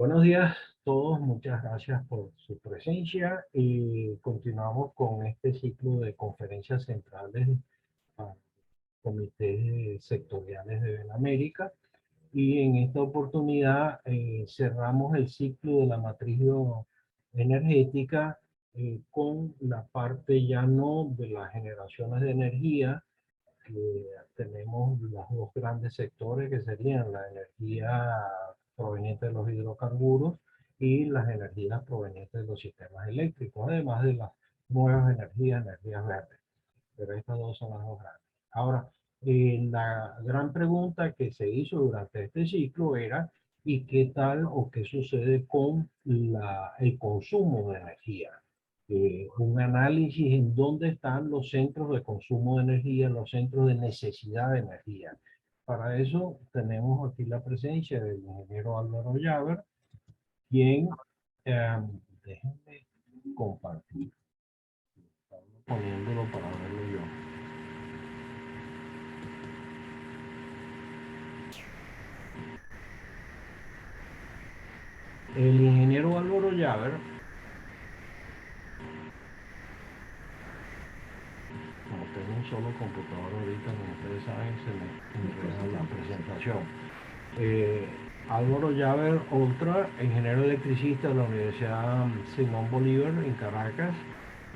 Buenos días a todos, muchas gracias por su presencia y continuamos con este ciclo de conferencias centrales a comités sectoriales de América y en esta oportunidad cerramos el ciclo de la matriz energética con la parte ya no de las generaciones de energía. Tenemos los dos grandes sectores que serían la energía proveniente de los hidrocarburos y las energías provenientes de los sistemas eléctricos, además de las nuevas energías verdes. Pero estas dos son las dos grandes. Ahora, la gran pregunta que se hizo durante este ciclo era ¿y qué tal o qué sucede con el consumo de energía? Un análisis en dónde están los centros de consumo de energía, los centros de necesidad de energía. Para eso tenemos aquí la presencia del ingeniero Álvaro Llaver, quien, déjenme compartir, poniéndolo para verlo yo. El ingeniero Álvaro Llaver, como tengo un solo computador ahorita, como ustedes saben, se me enreda la presentación. Álvaro Llaver Oltra, ingeniero electricista de la Universidad Simón Bolívar en Caracas,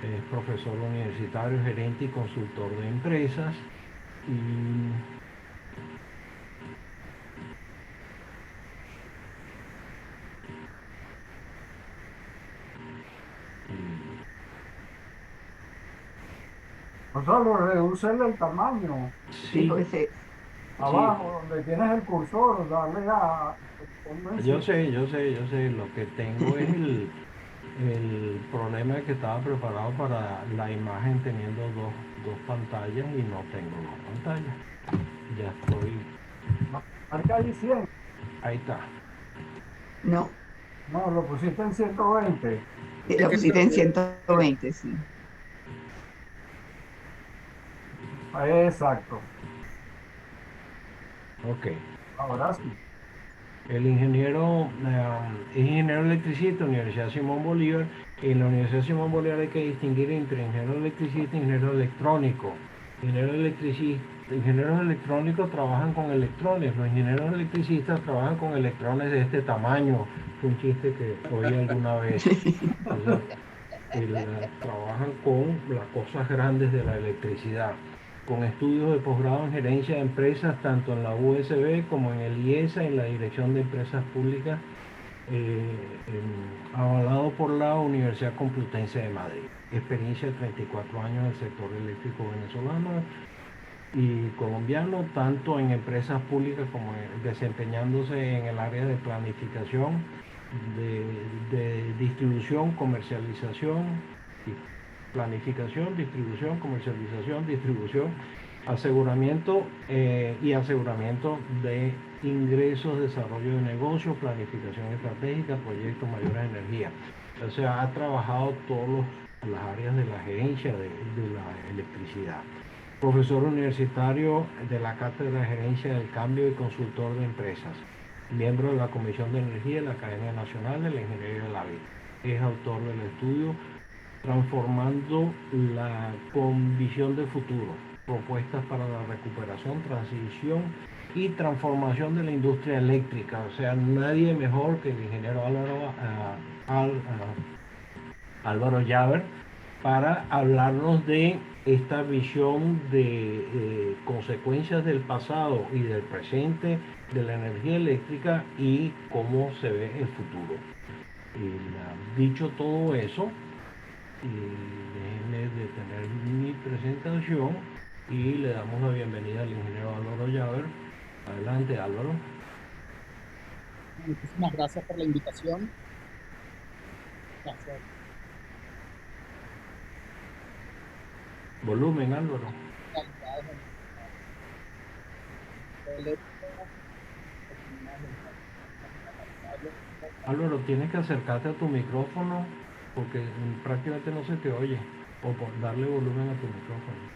es profesor universitario, gerente y consultor de empresas. Gonzalo, reducirle el tamaño. Sí, Abajo, donde tienes el cursor, darle a... yo sé. Lo que tengo es el problema de que estaba preparado para la imagen teniendo dos pantallas y no tengo dos pantallas. Ya estoy. Marca ahí 100. Ahí está. No, No, lo pusiste en 120. lo pusiste en 120, sí. Exacto. Ok. Ahora sí. El ingeniero es ingeniero electricista, Universidad Simón Bolívar. En la Universidad Simón Bolívar hay que distinguir entre ingeniero electricista e ingeniero electrónico. Ingenieros electrónicos trabajan con electrones, los ingenieros electricistas trabajan con electrones de este tamaño. Fue un chiste que oí alguna vez. Trabajan con las cosas grandes de la electricidad, con estudios de posgrado en gerencia de empresas, tanto en la USB como en el IESA, en la Dirección de Empresas Públicas, avalado por la Universidad Complutense de Madrid. Experiencia de 34 años en el sector eléctrico venezolano y colombiano, tanto en empresas públicas como desempeñándose en el área de planificación, de distribución, comercialización, distribución, aseguramiento y aseguramiento de ingresos, desarrollo de negocios, planificación estratégica, proyectos, mayores energía. O sea, ha trabajado todas las áreas de la gerencia de la electricidad. Profesor universitario de la Cátedra de Gerencia del Cambio y consultor de empresas. Miembro de la Comisión de Energía de la Academia Nacional de la Ingeniería de la Vida. Es autor del estudio Transformando con visión de futuro. Propuestas para la recuperación, transición y transformación de la industria eléctrica. O sea, nadie mejor que el ingeniero Álvaro Llaver para hablarnos de esta visión de consecuencias del pasado y del presente de la energía eléctrica y cómo se ve el futuro. Dicho todo eso, déjenme detener mi presentación y le damos la bienvenida al ingeniero Álvaro Llaver. Adelante, Álvaro. Muchísimas gracias por la invitación. Gracias. Volumen, Álvaro. Álvaro, tienes que acercarte a tu micrófono porque prácticamente no se te oye. O darle volumen a tu micrófono.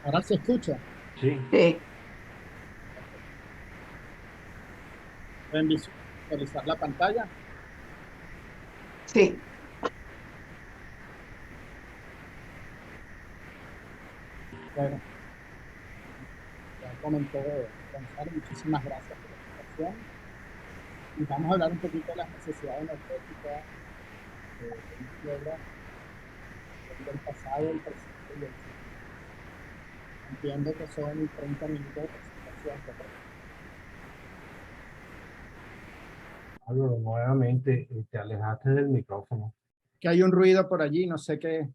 Ahora se escucha. Sí, Sí, ¿Pueden visualizar la pantalla? sí. Bueno, ya comentó Gonzalo, muchísimas gracias por la invitación. Y vamos a hablar un poquito de las necesidades energéticas de Venezuela, del pasado, el presente y el futuro. Entiendo que son 30 minutos de presentación, ¿correcto? Álvaro, nuevamente te alejaste del micrófono. Que hay un ruido por allí, no sé qué.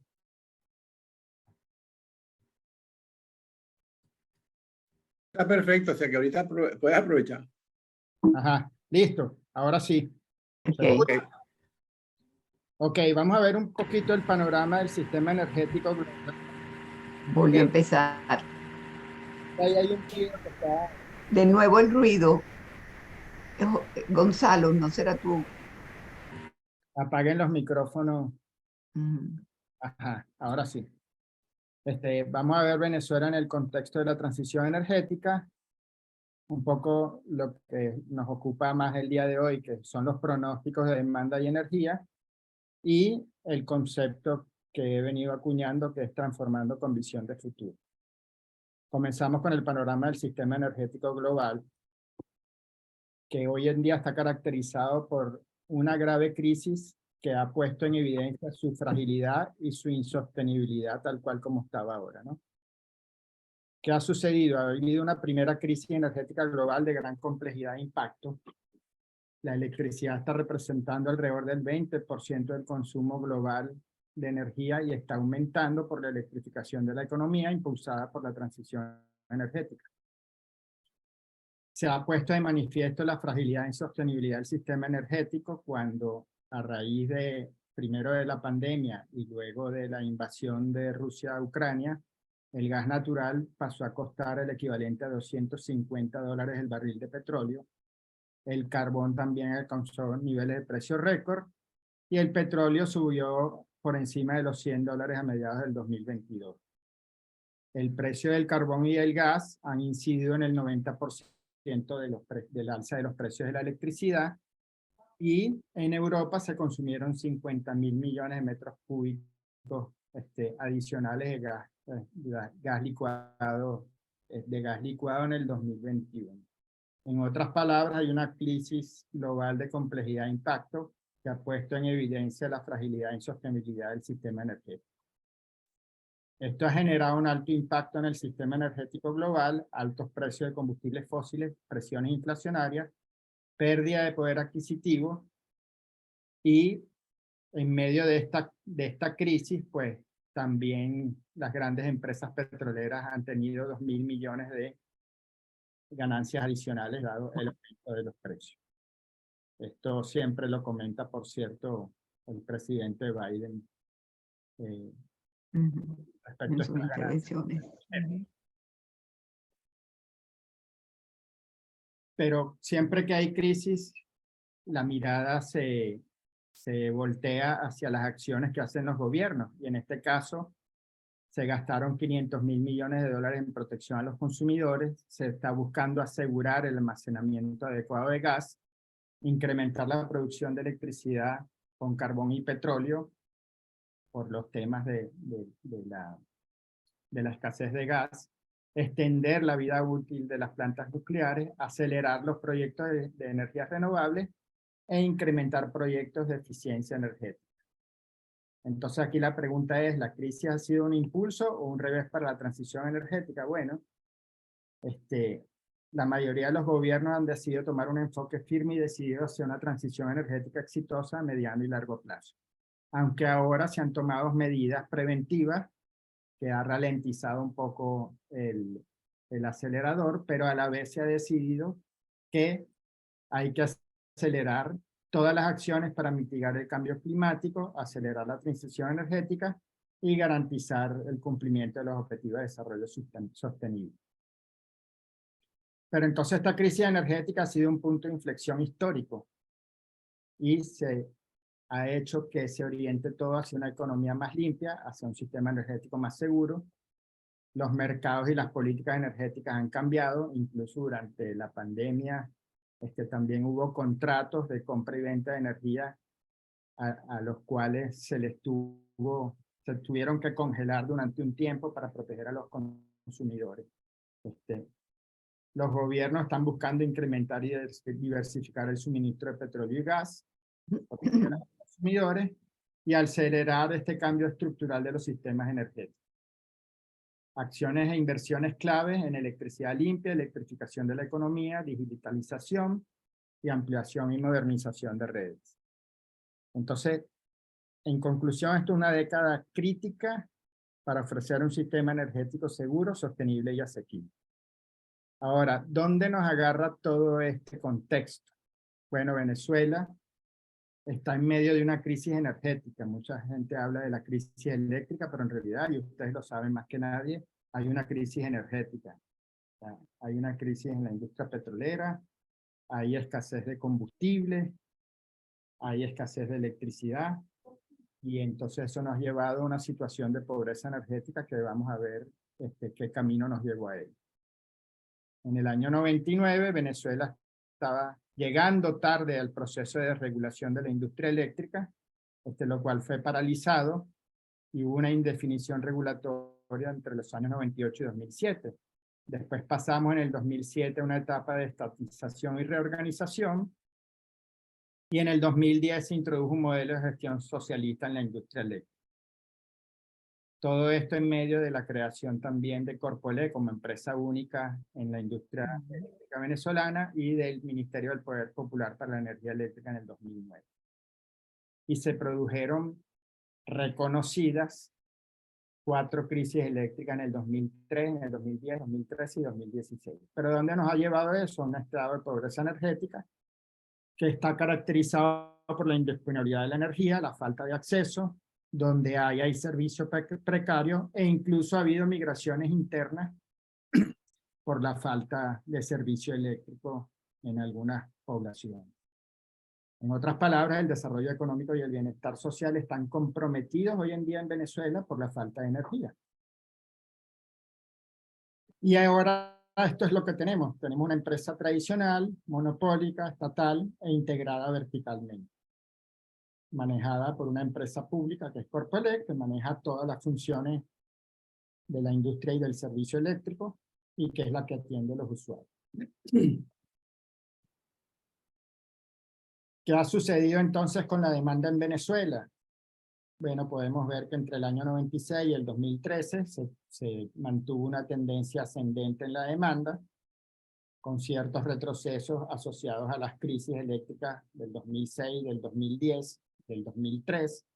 Está perfecto, o sea que ahorita puedes aprovechar. Ajá, listo, ahora sí. Ok. Ok. Ok, vamos a ver un poquito el panorama del sistema energético global. Volvió a empezar. Ahí hay un ruido que está. De nuevo el ruido. Gonzalo, ¿no será tú? Apaguen los micrófonos. Mm, Ajá, ahora sí. Vamos a ver Venezuela en el contexto de la transición energética, un poco lo que nos ocupa más el día de hoy, que son los pronósticos de demanda y energía, y el concepto que he venido acuñando, que es transformando con visión de futuro. Comenzamos con el panorama del sistema energético global, que hoy en día está caracterizado por una grave crisis que ha puesto en evidencia su fragilidad y su insostenibilidad tal cual como estaba ahora, ¿no? ¿Qué ha sucedido? Ha habido una primera crisis energética global de gran complejidad e impacto. La electricidad está representando alrededor del 20% del consumo global de energía y está aumentando por la electrificación de la economía impulsada por la transición energética. Se ha puesto de manifiesto la fragilidad e insostenibilidad del sistema energético cuando, a raíz de, primero de la pandemia y luego de la invasión de Rusia a Ucrania, el gas natural pasó a costar el equivalente a $250 el barril de petróleo. El carbón también alcanzó niveles de precio récord y el petróleo subió por encima de los $100 a mediados del 2022. El precio del carbón y el gas han incidido en el 90% del alza de los precios de la electricidad, y en Europa se consumieron 50.000 millones de metros cúbicos adicionales gas licuado, de gas licuado en el 2021. En otras palabras, hay una crisis global de complejidad e impacto que ha puesto en evidencia la fragilidad e insostenibilidad del sistema energético. Esto ha generado un alto impacto en el sistema energético global, altos precios de combustibles fósiles, presiones inflacionarias, pérdida de poder adquisitivo, y en medio de esta crisis, pues también las grandes empresas petroleras han tenido 2.000 millones de ganancias adicionales dado el aumento de los precios. Esto siempre lo comenta, por cierto, el presidente Biden respecto en a sus estas ganancias. intervenciones. Pero siempre que hay crisis, la mirada se voltea hacia las acciones que hacen los gobiernos. Y en este caso, se gastaron 500.000 millones de dólares en protección a los consumidores. Se está buscando asegurar el almacenamiento adecuado de gas, incrementar la producción de electricidad con carbón y petróleo por los temas de la escasez de gas, extender la vida útil de las plantas nucleares, acelerar los proyectos de energías renovables e incrementar proyectos de eficiencia energética. Entonces aquí la pregunta es, ¿la crisis ha sido un impulso o un revés para la transición energética? Bueno, la mayoría de los gobiernos han decidido tomar un enfoque firme y decidido hacia una transición energética exitosa a mediano y largo plazo. Aunque ahora se han tomado medidas preventivas que ha ralentizado un poco el acelerador, pero a la vez se ha decidido que hay que acelerar todas las acciones para mitigar el cambio climático, acelerar la transición energética y garantizar el cumplimiento de los objetivos de desarrollo sostenible. Pero entonces esta crisis energética ha sido un punto de inflexión histórico y se ha hecho que se oriente todo hacia una economía más limpia, hacia un sistema energético más seguro, los mercados y las políticas energéticas han cambiado, incluso durante la pandemia también hubo contratos de compra y venta de energía a los cuales se tuvieron que congelar durante un tiempo para proteger a los consumidores. Los gobiernos están buscando incrementar y diversificar el suministro de petróleo y gas, proteger a los consumidores y acelerar este cambio estructural de los sistemas energéticos. Acciones e inversiones claves en electricidad limpia, electrificación de la economía, digitalización y ampliación y modernización de redes. Entonces, en conclusión, esto es una década crítica para ofrecer un sistema energético seguro, sostenible y asequible. Ahora, ¿dónde nos agarra todo este contexto? Bueno, Venezuela está en medio de una crisis energética. Mucha gente habla de la crisis eléctrica, pero en realidad, y ustedes lo saben más que nadie, hay una crisis energética. Hay una crisis en la industria petrolera, hay escasez de combustible, hay escasez de electricidad, y entonces eso nos ha llevado a una situación de pobreza energética que vamos a ver qué camino nos llevó a él. En el año 99, Venezuela estaba llegando tarde al proceso de desregulación de la industria eléctrica, lo cual fue paralizado, y hubo una indefinición regulatoria entre los años 98 y 2007. Después pasamos en el 2007 a una etapa de estatización y reorganización, y en el 2010 se introdujo un modelo de gestión socialista en la industria eléctrica. Todo esto en medio de la creación también de Corpoelec como empresa única en la industria eléctrica venezolana y del Ministerio del Poder Popular para la Energía Eléctrica en el 2009. Y se produjeron reconocidas 4 crisis eléctricas en el 2003, en el 2010, 2013 y 2016. ¿Pero dónde nos ha llevado eso? Un estado de pobreza energética que está caracterizado por la indisponibilidad de la energía, la falta de acceso, donde hay servicios precarios e incluso ha habido migraciones internas por la falta de servicio eléctrico en algunas poblaciones. En otras palabras, el desarrollo económico y el bienestar social están comprometidos hoy en día en Venezuela por la falta de energía. Y ahora esto es lo que tenemos. Tenemos una empresa tradicional, monopólica, estatal e integrada verticalmente, manejada por una empresa pública que es Corpoelec, que maneja todas las funciones de la industria y del servicio eléctrico y que es la que atiende a los usuarios. ¿Qué ha sucedido entonces con la demanda en Venezuela? Bueno, podemos ver que entre el año 96 y el 2013 se mantuvo una tendencia ascendente en la demanda, con ciertos retrocesos asociados a las crisis eléctricas del 2006, del 2010, del 2003,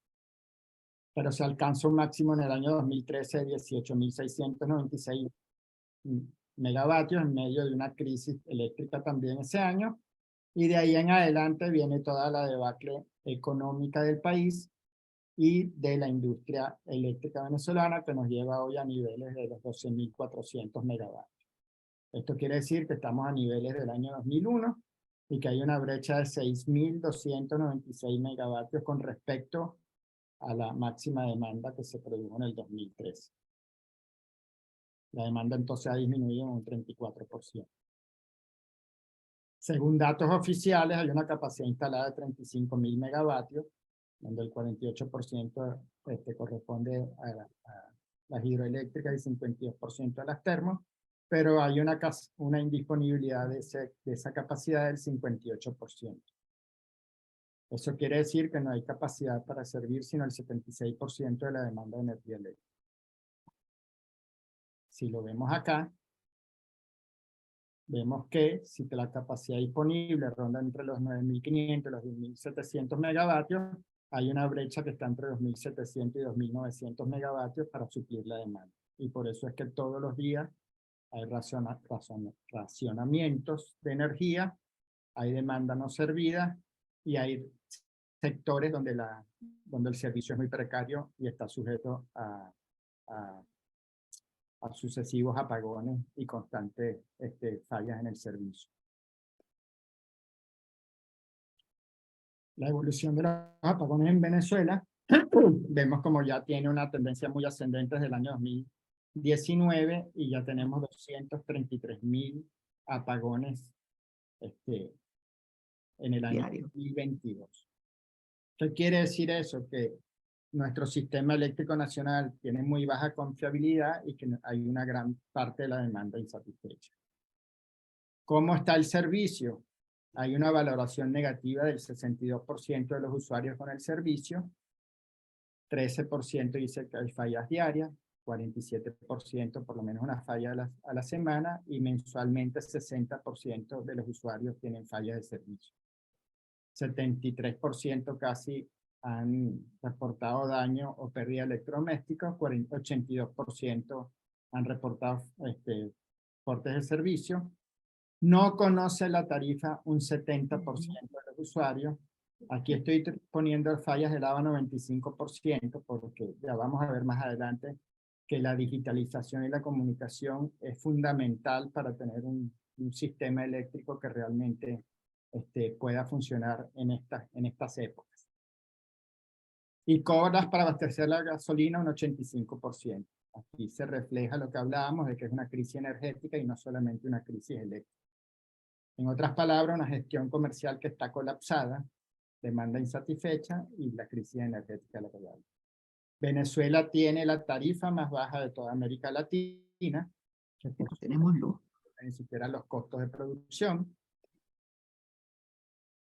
pero se alcanzó un máximo en el año 2013 de 18.696 megavatios en medio de una crisis eléctrica también ese año, y de ahí en adelante viene toda la debacle económica del país y de la industria eléctrica venezolana que nos lleva hoy a niveles de los 12.400 megavatios. Esto quiere decir que estamos a niveles del año 2001 y que hay una brecha de 6.296 megavatios con respecto a la máxima demanda que se produjo en el 2013. La demanda entonces ha disminuido en un 34%. Según datos oficiales, hay una capacidad instalada de 35.000 megavatios, donde el 48% corresponde a las hidroeléctricas y 52% a las termos, pero hay una indisponibilidad de esa capacidad del 58%. Eso quiere decir que no hay capacidad para servir sino el 76% de la demanda de energía eléctrica. Si lo vemos acá, vemos que si la capacidad disponible ronda entre los 9.500 y los 10.700 megavatios, hay una brecha que está entre 2.700 y 2.900 megavatios para suplir la demanda. Y por eso es que todos los días hay racionamientos de energía, hay demanda no servida y hay sectores donde el servicio es muy precario y está sujeto a sucesivos apagones y constantes fallas en el servicio. La evolución de los apagones en Venezuela, vemos como ya tiene una tendencia muy ascendente desde el año 2019 y ya tenemos 233.000 apagones en el año Diario. 2022. ¿Qué quiere decir eso? Que nuestro sistema eléctrico nacional tiene muy baja confiabilidad y que hay una gran parte de la demanda insatisfecha. ¿Cómo está el servicio? Hay una valoración negativa del 62% de los usuarios con el servicio, 13% dice que hay fallas diarias, 47% por lo menos una falla a la semana y mensualmente 60% de los usuarios tienen fallas de servicio. 73% casi han reportado daño o pérdida de electrodomésticos, 82% han reportado cortes de servicio. No conoce la tarifa un 70% de los usuarios. Aquí estoy poniendo fallas del ABA 95% porque ya vamos a ver más adelante que la digitalización y la comunicación es fundamental para tener un sistema eléctrico que realmente pueda funcionar en estas épocas. Y cobras para abastecer la gasolina un 85%. Aquí se refleja lo que hablábamos de que es una crisis energética y no solamente una crisis eléctrica. En otras palabras, una gestión comercial que está colapsada, demanda insatisfecha y la crisis energética de la que hablamos. Venezuela tiene la tarifa más baja de toda América Latina, que No tenemos luz. ni siquiera los costos de producción.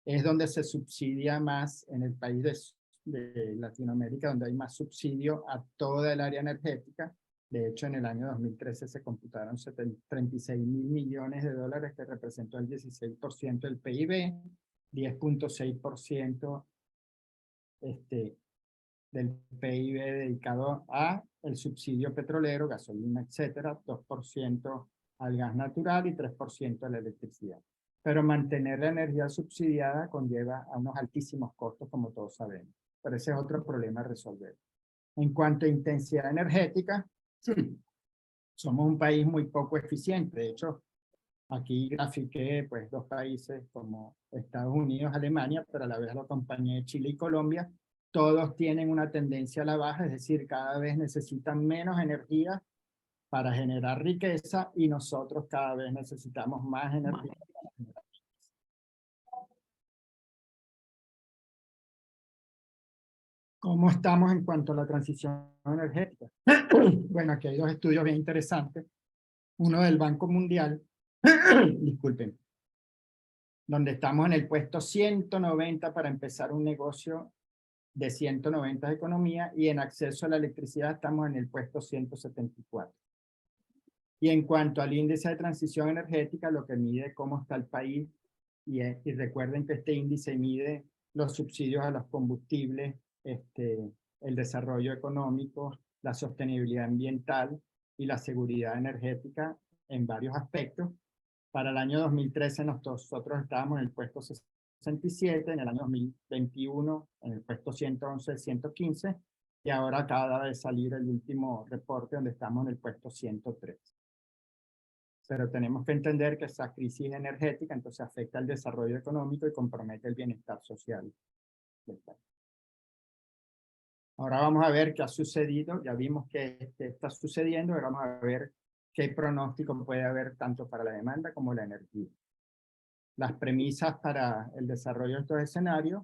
Es donde se subsidia más en el país de Latinoamérica, donde hay más subsidio a toda el área energética. De hecho, en el año 2013 se computaron 36.000 millones de dólares, que representó el 16% del PIB, 10.6% del PIB dedicado a el subsidio petrolero, gasolina, etcétera, 2% al gas natural y 3% a la electricidad. Pero mantener la energía subsidiada conlleva a unos altísimos costos, como todos sabemos. Pero ese es otro problema a resolver. En cuanto a intensidad energética, somos un país muy poco eficiente. De hecho, aquí grafiqué pues, dos países como Estados Unidos, Alemania, pero a la vez lo acompañé Chile y Colombia. Todos tienen una tendencia a la baja, es decir, cada vez necesitan menos energía para generar riqueza y nosotros cada vez necesitamos más energía para generar riqueza. ¿Cómo estamos en cuanto a la transición energética? Bueno, aquí hay dos estudios bien interesantes. Uno del Banco Mundial, disculpen, donde estamos en el puesto 190 para empezar un negocio de 190 de economía, y en acceso a la electricidad estamos en el puesto 174. Y en cuanto al índice de transición energética, lo que mide cómo está el país, y recuerden que este índice mide los subsidios a los combustibles, el desarrollo económico, la sostenibilidad ambiental y la seguridad energética en varios aspectos. Para el año 2013 nosotros estábamos en el puesto 67, en el año 2021 en el puesto 111, 115, y ahora acaba de salir el último reporte donde estamos en el puesto 103. Pero tenemos que entender que esa crisis energética entonces afecta el desarrollo económico y compromete el bienestar social del país. Ahora vamos a ver qué ha sucedido, ya vimos qué está sucediendo, ahora vamos a ver qué pronóstico puede haber tanto para la demanda como la energía. Las premisas para el desarrollo de estos escenarios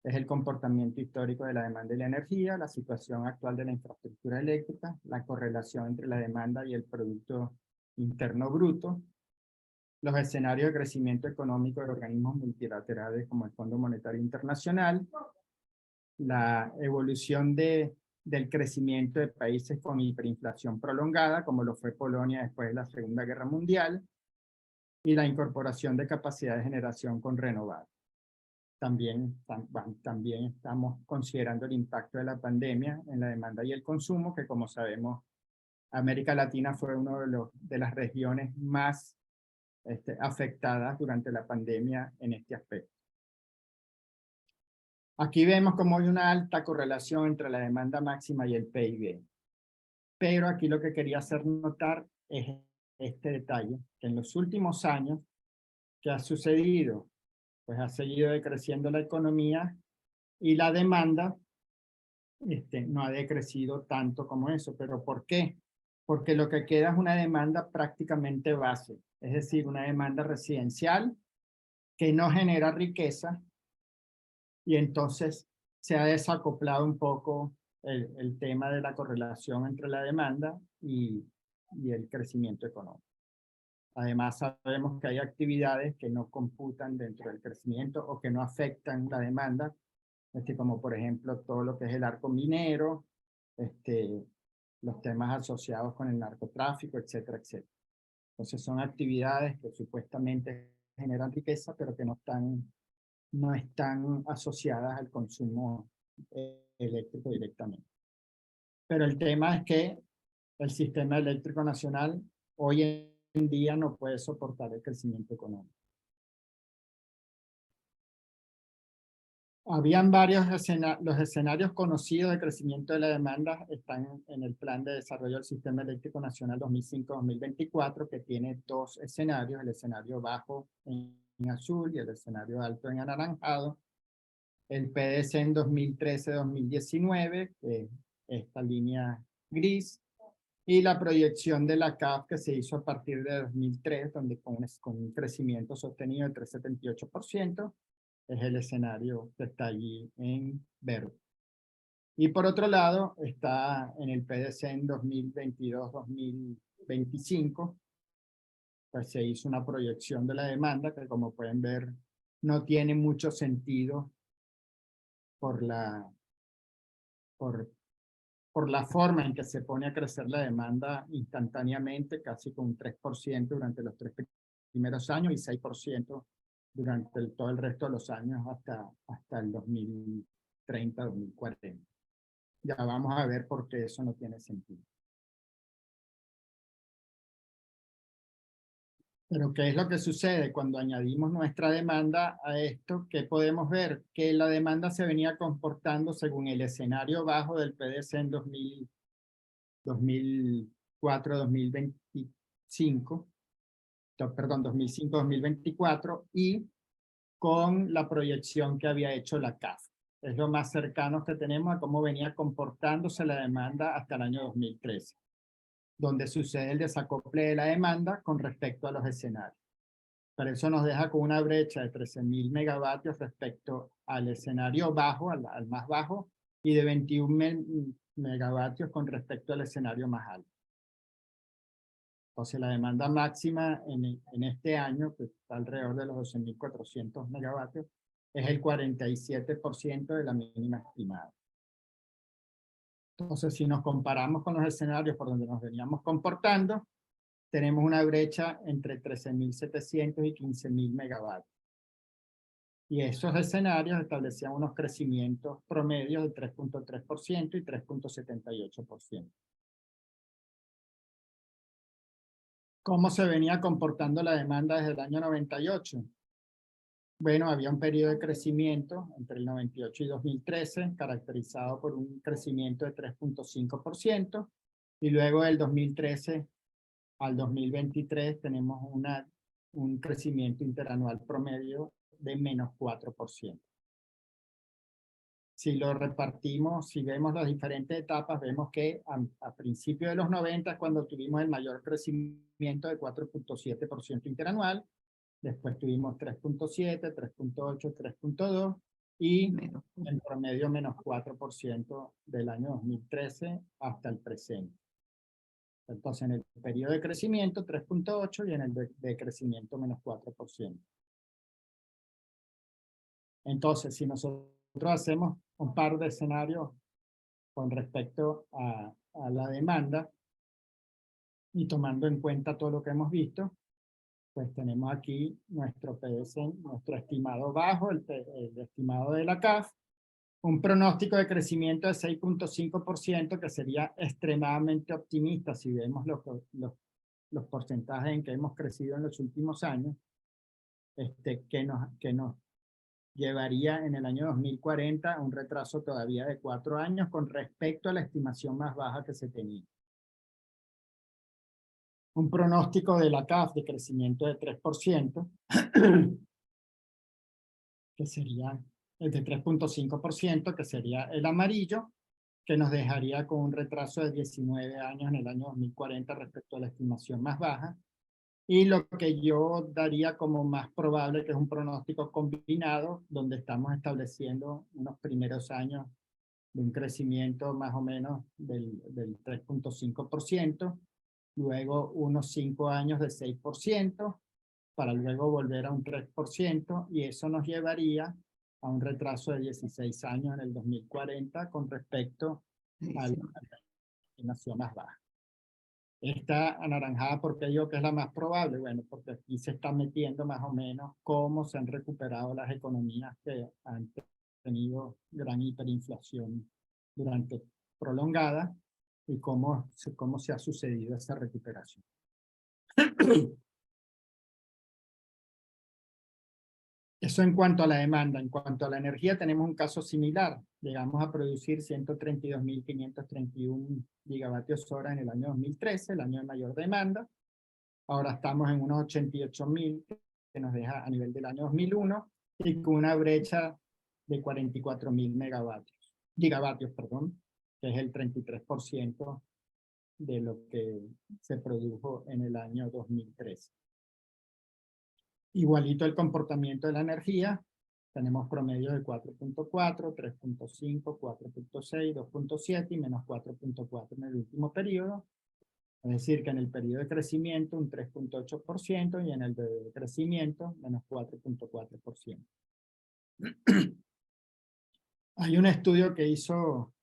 es el comportamiento histórico de la demanda y la energía, la situación actual de la infraestructura eléctrica, la correlación entre la demanda y el Producto Interno Bruto, los escenarios de crecimiento económico de organismos multilaterales como el Fondo Monetario Internacional, la evolución del crecimiento de países con hiperinflación prolongada, como lo fue Polonia después de la Segunda Guerra Mundial, y la incorporación de capacidad de generación con renovables. También estamos considerando el impacto de la pandemia en la demanda y el consumo, que como sabemos, América Latina fue una de las regiones más afectadas durante la pandemia en este aspecto. Aquí vemos como hay una alta correlación entre la demanda máxima y el PIB. Pero aquí lo que quería hacer notar es este detalle, que en los últimos años, ¿qué ha sucedido? Pues ha seguido decreciendo la economía y la demanda no ha decrecido tanto como eso. ¿Pero por qué? porque lo que queda es una demanda prácticamente base, es decir, una demanda residencial que no genera riqueza, y entonces se ha desacoplado un poco el tema de la correlación entre la demanda y el crecimiento económico. Además, sabemos que hay actividades que no computan dentro del crecimiento o que no afectan la demanda, como por ejemplo todo lo que es el arco minero, los temas asociados con el narcotráfico, etcétera, etcétera. Entonces son actividades que supuestamente generan riqueza, pero que no están asociadas al consumo eléctrico directamente. Pero el tema es que el sistema eléctrico nacional hoy en día no puede soportar el crecimiento económico. Habían varios escenarios, los escenarios conocidos de crecimiento de la demanda están en el Plan de Desarrollo del Sistema Eléctrico Nacional 2005-2024, que tiene dos escenarios, el escenario bajo en azul y el escenario alto en anaranjado. El PDC en 2013-2019, esta línea gris, y la proyección de la CAF que se hizo a partir de 2003, donde con un crecimiento sostenido del 3,78%, es el escenario que está allí en verde. Y por otro lado, está en el PDC en 2022-2025, pues se hizo una proyección de la demanda que, como pueden ver, no tiene mucho sentido por la forma en que se pone a crecer la demanda instantáneamente, casi con un 3% durante los 3 primeros años y 6% durante todo el resto de los años hasta el 2030, 2040. Ya vamos a ver por qué eso no tiene sentido. Pero ¿qué es lo que sucede cuando añadimos nuestra demanda a esto? ¿Qué podemos ver? Que la demanda se venía comportando según el escenario bajo del PDC en 2004-2025, perdón, 2005-2024, y con la proyección que había hecho la CAF. Es lo más cercano que tenemos a cómo venía comportándose la demanda hasta el año 2013, donde sucede el desacople de la demanda con respecto a los escenarios. Pero eso nos deja con una brecha de 13.000 megavatios respecto al escenario bajo, al más bajo, y de 21 megavatios con respecto al escenario más alto. Entonces la demanda máxima en este año, que está alrededor de los 12.400 megavatios, es el 47% de la mínima estimada. Entonces, si nos comparamos con los escenarios por donde nos veníamos comportando, tenemos una brecha entre 13.700 y 15.000 megavatios. Y esos escenarios establecían unos crecimientos promedios de 3,3% y 3,78%. ¿Cómo se venía comportando la demanda desde el año 98? Bueno, había un periodo de crecimiento entre el 98 y 2013, caracterizado por un crecimiento de 3,5%, y luego del 2013 al 2023 tenemos un crecimiento interanual promedio de menos 4%. Si lo repartimos, si vemos las diferentes etapas, vemos que a principios de los 90 cuando tuvimos el mayor crecimiento de 4,7% interanual, después tuvimos 3,7, 3,8, 3,2 y en promedio menos 4% del año 2013 hasta el presente. Entonces en el periodo de crecimiento 3,8 y en el de crecimiento menos 4%. Entonces si nosotros hacemos un par de escenarios con respecto a la demanda y tomando en cuenta todo lo que hemos visto, pues tenemos aquí nuestro PDC, nuestro estimado bajo, el estimado de la CAF, un pronóstico de crecimiento de 6,5% que sería extremadamente optimista si vemos los porcentajes en que hemos crecido en los últimos años, que nos llevaría en el año 2040 a un retraso todavía de 4 años con respecto a la estimación más baja que se tenía. Un pronóstico de la CAF de crecimiento de 3%, que sería el de 3,5%, que sería el amarillo, que nos dejaría con un retraso de 19 años en el año 2040 respecto a la estimación más baja. Y lo que yo daría como más probable, que es un pronóstico combinado, donde estamos estableciendo unos primeros años de un crecimiento más o menos del 3.5%, luego unos 5 años de 6%, para luego volver a un 3%, y eso nos llevaría a un retraso de 16 años en el 2040 con respecto a la estimación más baja. Está anaranjada porque digo que es la más probable, bueno, porque aquí se está metiendo más o menos cómo se han recuperado las economías que han tenido gran hiperinflación durante prolongada y cómo se ha sucedido esa recuperación. Eso en cuanto a la demanda. En cuanto a la energía, tenemos un caso similar. Llegamos a producir 132.531 gigavatios hora en el año 2013, el año de mayor demanda. Ahora estamos en unos 88.000, que nos deja a nivel del año 2001, y con una brecha de 44.000 gigavatios, que es el 33% de lo que se produjo en el año 2013. Igualito el comportamiento de la energía, tenemos promedios de 4.4, 3.5, 4.6, 2.7 y menos 4.4 en el último periodo. Es decir, que en el periodo de crecimiento un 3.8% y en el de crecimiento menos 4.4%. Hay un estudio que hizo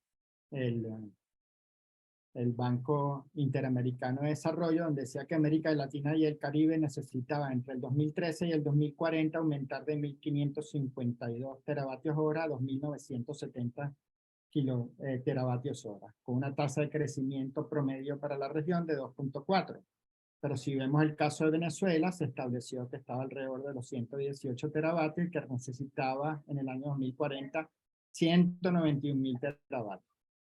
el Banco Interamericano de Desarrollo, donde decía que América Latina y el Caribe necesitaban entre el 2013 y el 2040 aumentar de 1.552 teravatios hora a 2.970 teravatios hora, con una tasa de crecimiento promedio para la región de 2.4. Pero si vemos el caso de Venezuela, se estableció que estaba alrededor de los 118 teravatios y que necesitaba en el año 2040 191.000 teravatios,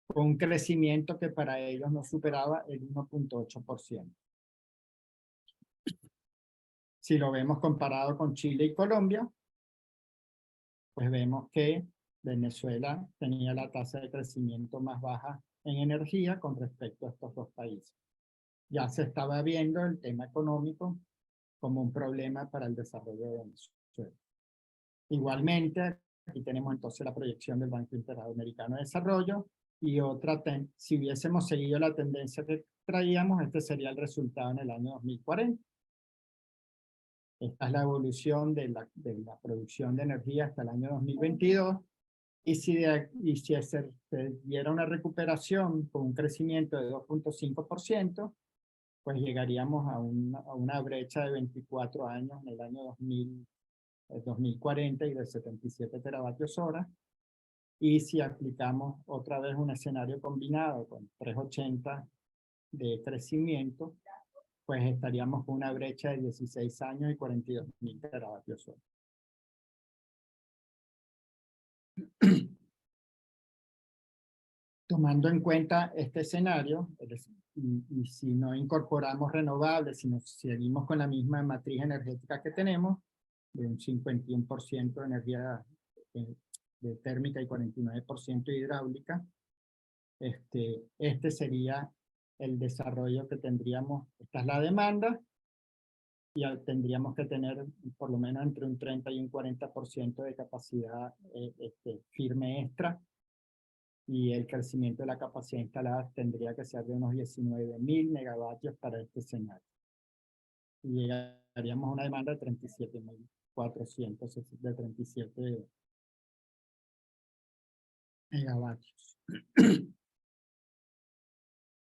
con un crecimiento que para ellos no superaba el 1.8%. Si lo vemos comparado con Chile y Colombia, pues vemos que Venezuela tenía la tasa de crecimiento más baja en energía con respecto a estos dos países. Ya se estaba viendo el tema económico como un problema para el desarrollo de Venezuela. Igualmente, aquí tenemos entonces la proyección del Banco Interamericano de Desarrollo, y otra, si hubiésemos seguido la tendencia que traíamos, este sería el resultado en el año 2040. Esta es la evolución de la producción de energía hasta el año 2022, y si se diera una recuperación con un crecimiento de 2.5%, pues llegaríamos a una brecha de 24 años en el año 2040 y de 77 teravatios hora. Y si aplicamos otra vez un escenario combinado con 380 de crecimiento, pues estaríamos con una brecha de 16 años y 42.000 teravatios hora. Tomando en cuenta este escenario, y si no incorporamos renovables, si nos seguimos con la misma matriz energética que tenemos, de un 51% de energía de térmica y 49% hidráulica, este sería el desarrollo que tendríamos. Esta es la demanda, y tendríamos que tener por lo menos entre un 30 y un 40% de capacidad firme extra, y el crecimiento de la capacidad instalada tendría que ser de unos 19.000 megavatios para este escenario. Y llegaríamos a una demanda de 37.400, de 37 megavatios.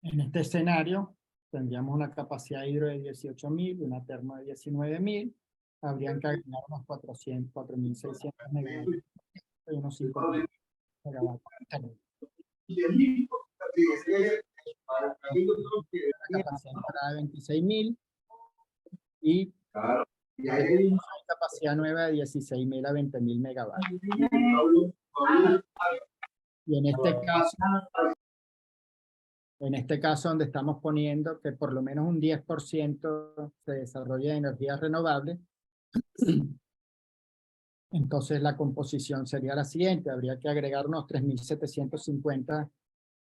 En este escenario tendríamos una capacidad hidro de 18.000 y una termo de 19.000. Habrían que agregar unos 4.600 megavatios y unos 5.000 megavatios. La capacidad instalada de 26.000 y una capacidad nueva de 16.000 a 20.000 megavatios. Y en este caso donde estamos poniendo que por lo menos un 10% se desarrolla de energías renovables, entonces la composición sería la siguiente: habría que agregar unos 3.750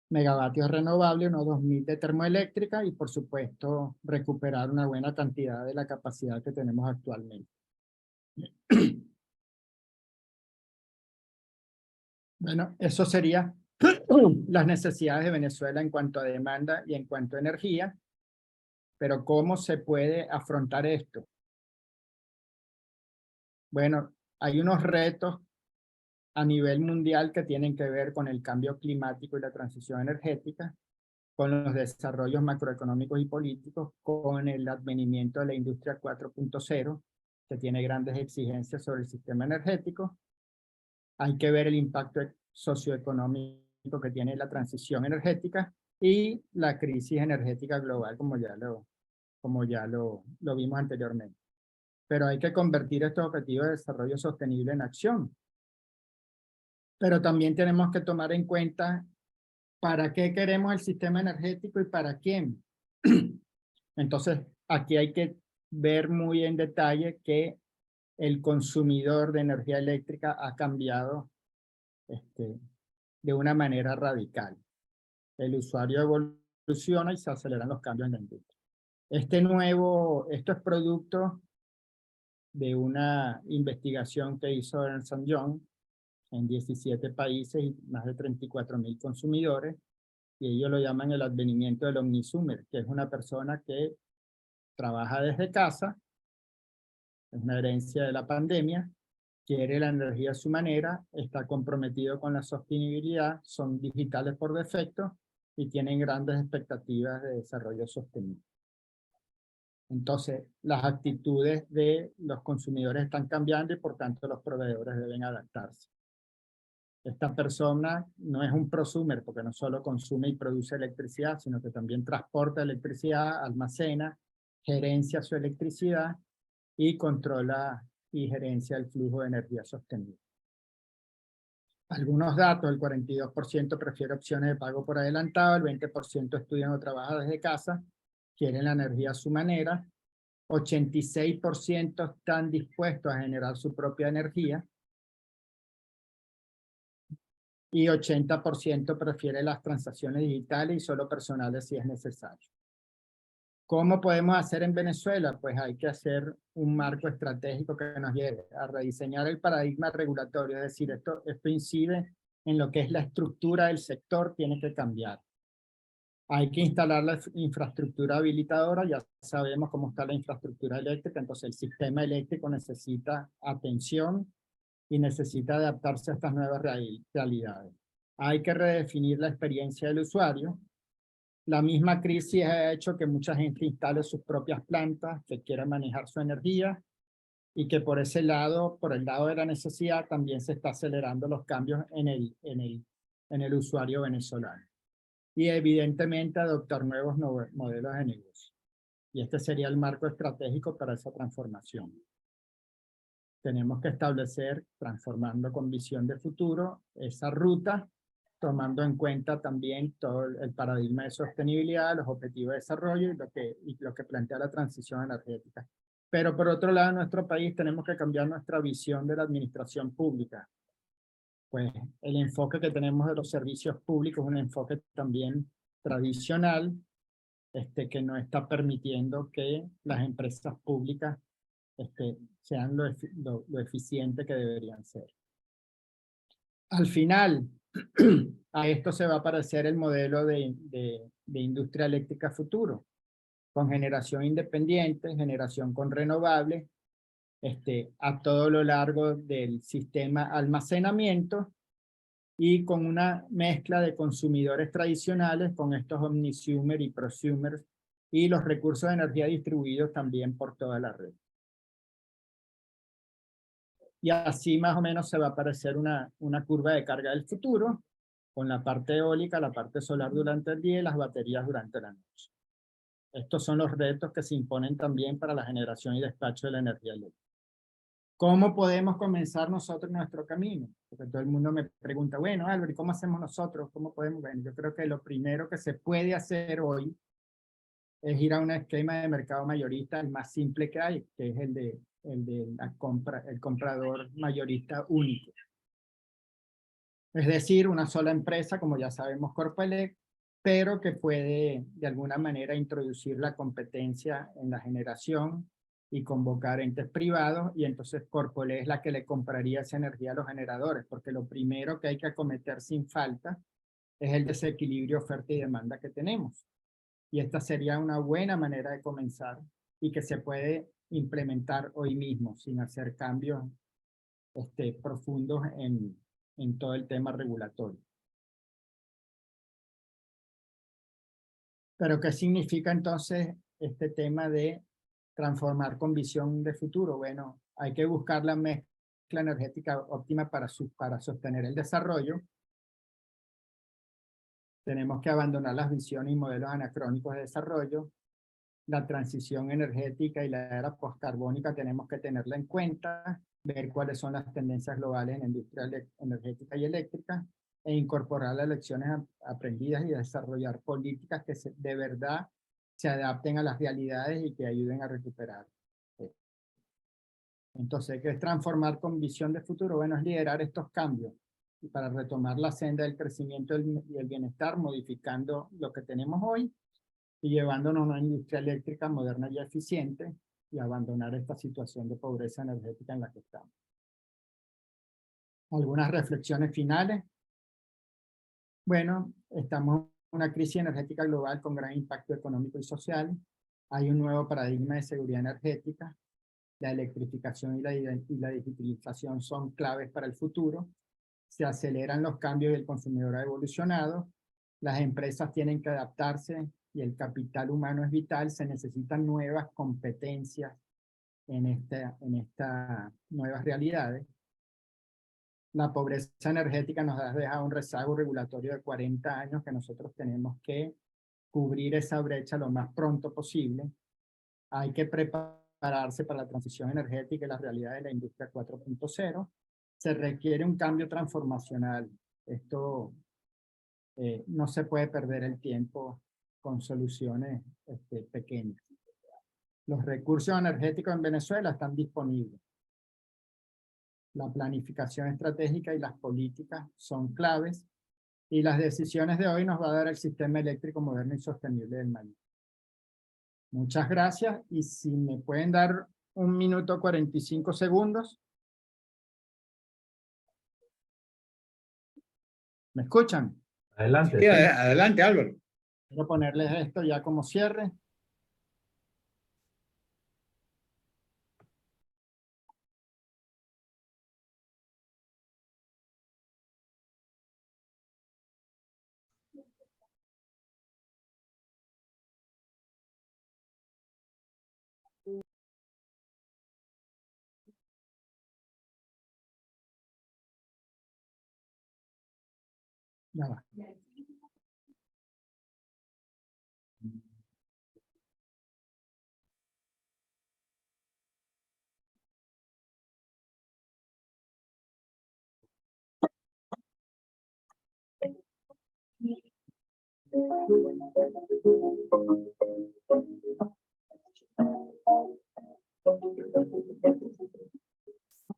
megavatios renovables, unos 2.000 de termoeléctrica y por supuesto recuperar una buena cantidad de la capacidad que tenemos actualmente. Bueno, eso sería las necesidades de Venezuela en cuanto a demanda y en cuanto a energía, pero ¿cómo se puede afrontar esto? Bueno, hay unos retos a nivel mundial que tienen que ver con el cambio climático y la transición energética, con los desarrollos macroeconómicos y políticos, con el advenimiento de la industria 4.0, que tiene grandes exigencias sobre el sistema energético. Hay que ver el impacto socioeconómico que tiene la transición energética y la crisis energética global, como ya lo vimos anteriormente. Pero hay que convertir estos objetivos de desarrollo sostenible en acción. Pero también tenemos que tomar en cuenta para qué queremos el sistema energético y para quién. Entonces, aquí hay que ver muy en detalle que el consumidor de energía eléctrica ha cambiado de una manera radical. El usuario evoluciona y se aceleran los cambios en la industria. Esto es producto de una investigación que hizo Ernst & Young en 17 países y más de 34.000 consumidores, y ellos lo llaman el advenimiento del omnisumer, que es una persona que trabaja desde casa, es una herencia de la pandemia, quiere la energía a su manera, está comprometido con la sostenibilidad, son digitales por defecto y tienen grandes expectativas de desarrollo sostenible. Entonces, las actitudes de los consumidores están cambiando y por tanto los proveedores deben adaptarse. Esta persona no es un prosumer porque no solo consume y produce electricidad, sino que también transporta electricidad, almacena, gerencia su electricidad y controla y gerencia el flujo de energía sostenible. Algunos datos: el 42% prefiere opciones de pago por adelantado, el 20% estudian o trabajan desde casa, quieren la energía a su manera, 86% están dispuestos a generar su propia energía, y 80% prefiere las transacciones digitales y solo personales si es necesario. ¿Cómo podemos hacer en Venezuela? Pues hay que hacer un marco estratégico que nos lleve a rediseñar el paradigma regulatorio, es decir, esto incide en lo que es la estructura del sector, tiene que cambiar. Hay que instalar la infraestructura habilitadora, ya sabemos cómo está la infraestructura eléctrica, entonces el sistema eléctrico necesita atención y necesita adaptarse a estas nuevas realidades. Hay que redefinir la experiencia del usuario. La misma crisis ha hecho que mucha gente instale sus propias plantas, que quiera manejar su energía, y que por ese lado, por el lado de la necesidad, también se está acelerando los cambios en el usuario venezolano. Y evidentemente adoptar nuevos modelos de negocio. Y este sería el marco estratégico para esa transformación. Tenemos que establecer, transformando con visión de futuro, esa ruta, tomando en cuenta también todo el paradigma de sostenibilidad, los objetivos de desarrollo y lo que plantea la transición energética. Pero por otro lado, en nuestro país tenemos que cambiar nuestra visión de la administración pública. Pues el enfoque que tenemos de los servicios públicos es un enfoque también tradicional, que no está permitiendo que las empresas públicas sean lo eficiente que deberían ser. Al final, a esto se va a parecer el modelo de industria eléctrica futuro, con generación independiente, generación con renovables, a todo lo largo del sistema almacenamiento y con una mezcla de consumidores tradicionales con estos omnisumer y prosumer y los recursos de energía distribuidos también por toda la red. Y así más o menos se va a aparecer una curva de carga del futuro, con la parte eólica, la parte solar durante el día y las baterías durante la noche. Estos son los retos que se imponen también para la generación y despacho de la energía eléctrica. ¿Cómo podemos comenzar nosotros nuestro camino? Porque todo el mundo me pregunta, bueno, Álvaro, ¿cómo hacemos nosotros? ¿Cómo podemos? Bueno, yo creo que lo primero que se puede hacer hoy es ir a un esquema de mercado mayorista, el más simple que hay, que es el de el comprador mayorista único. Es decir, una sola empresa, como ya sabemos, Corpoelec, pero que puede de alguna manera introducir la competencia en la generación y convocar entes privados, y entonces Corpolé es la que le compraría esa energía a los generadores, porque lo primero que hay que acometer sin falta es el desequilibrio oferta y demanda que tenemos. Y esta sería una buena manera de comenzar y que se puede implementar hoy mismo sin hacer cambios profundos en todo el tema regulatorio. Pero ¿qué significa entonces este tema de transformar con visión de futuro? Bueno, hay que buscar la mezcla energética óptima para sostener el desarrollo. Tenemos que abandonar las visiones y modelos anacrónicos de desarrollo. La transición energética y la era postcarbónica tenemos que tenerla en cuenta, ver cuáles son las tendencias globales en la industria energética y eléctrica, e incorporar las lecciones aprendidas y desarrollar políticas que de verdad se adapten a las realidades y que ayuden a recuperar. Entonces, ¿qué es transformar con visión de futuro? Bueno, es liderar estos cambios y para retomar la senda del crecimiento y el bienestar, modificando lo que tenemos hoy y llevándonos a una industria eléctrica moderna y eficiente y abandonar esta situación de pobreza energética en la que estamos. Algunas reflexiones finales. Bueno, estamos en una crisis energética global con gran impacto económico y social. Hay un nuevo paradigma de seguridad energética. La electrificación y la digitalización son claves para el futuro. Se aceleran los cambios y el consumidor ha evolucionado. Las empresas tienen que adaptarse y el capital humano es vital. Se necesitan nuevas competencias en estas nuevas realidades. La pobreza energética nos ha dejado un rezago regulatorio de 40 años que nosotros tenemos que cubrir esa brecha lo más pronto posible. Hay que prepararse para la transición energética y las realidades de la industria 4.0. Se requiere un cambio transformacional. Esto no se puede perder el tiempo con soluciones pequeñas. Los recursos energéticos en Venezuela están disponibles. La planificación estratégica y las políticas son claves y las decisiones de hoy nos va a dar el sistema eléctrico moderno y sostenible del mañana. Muchas gracias y si me pueden dar 1 minuto 45 segundos. ¿Me escuchan? Adelante. Sí, sí. adelante, Álvaro. Quiero ponerles esto ya como cierre. Ya va.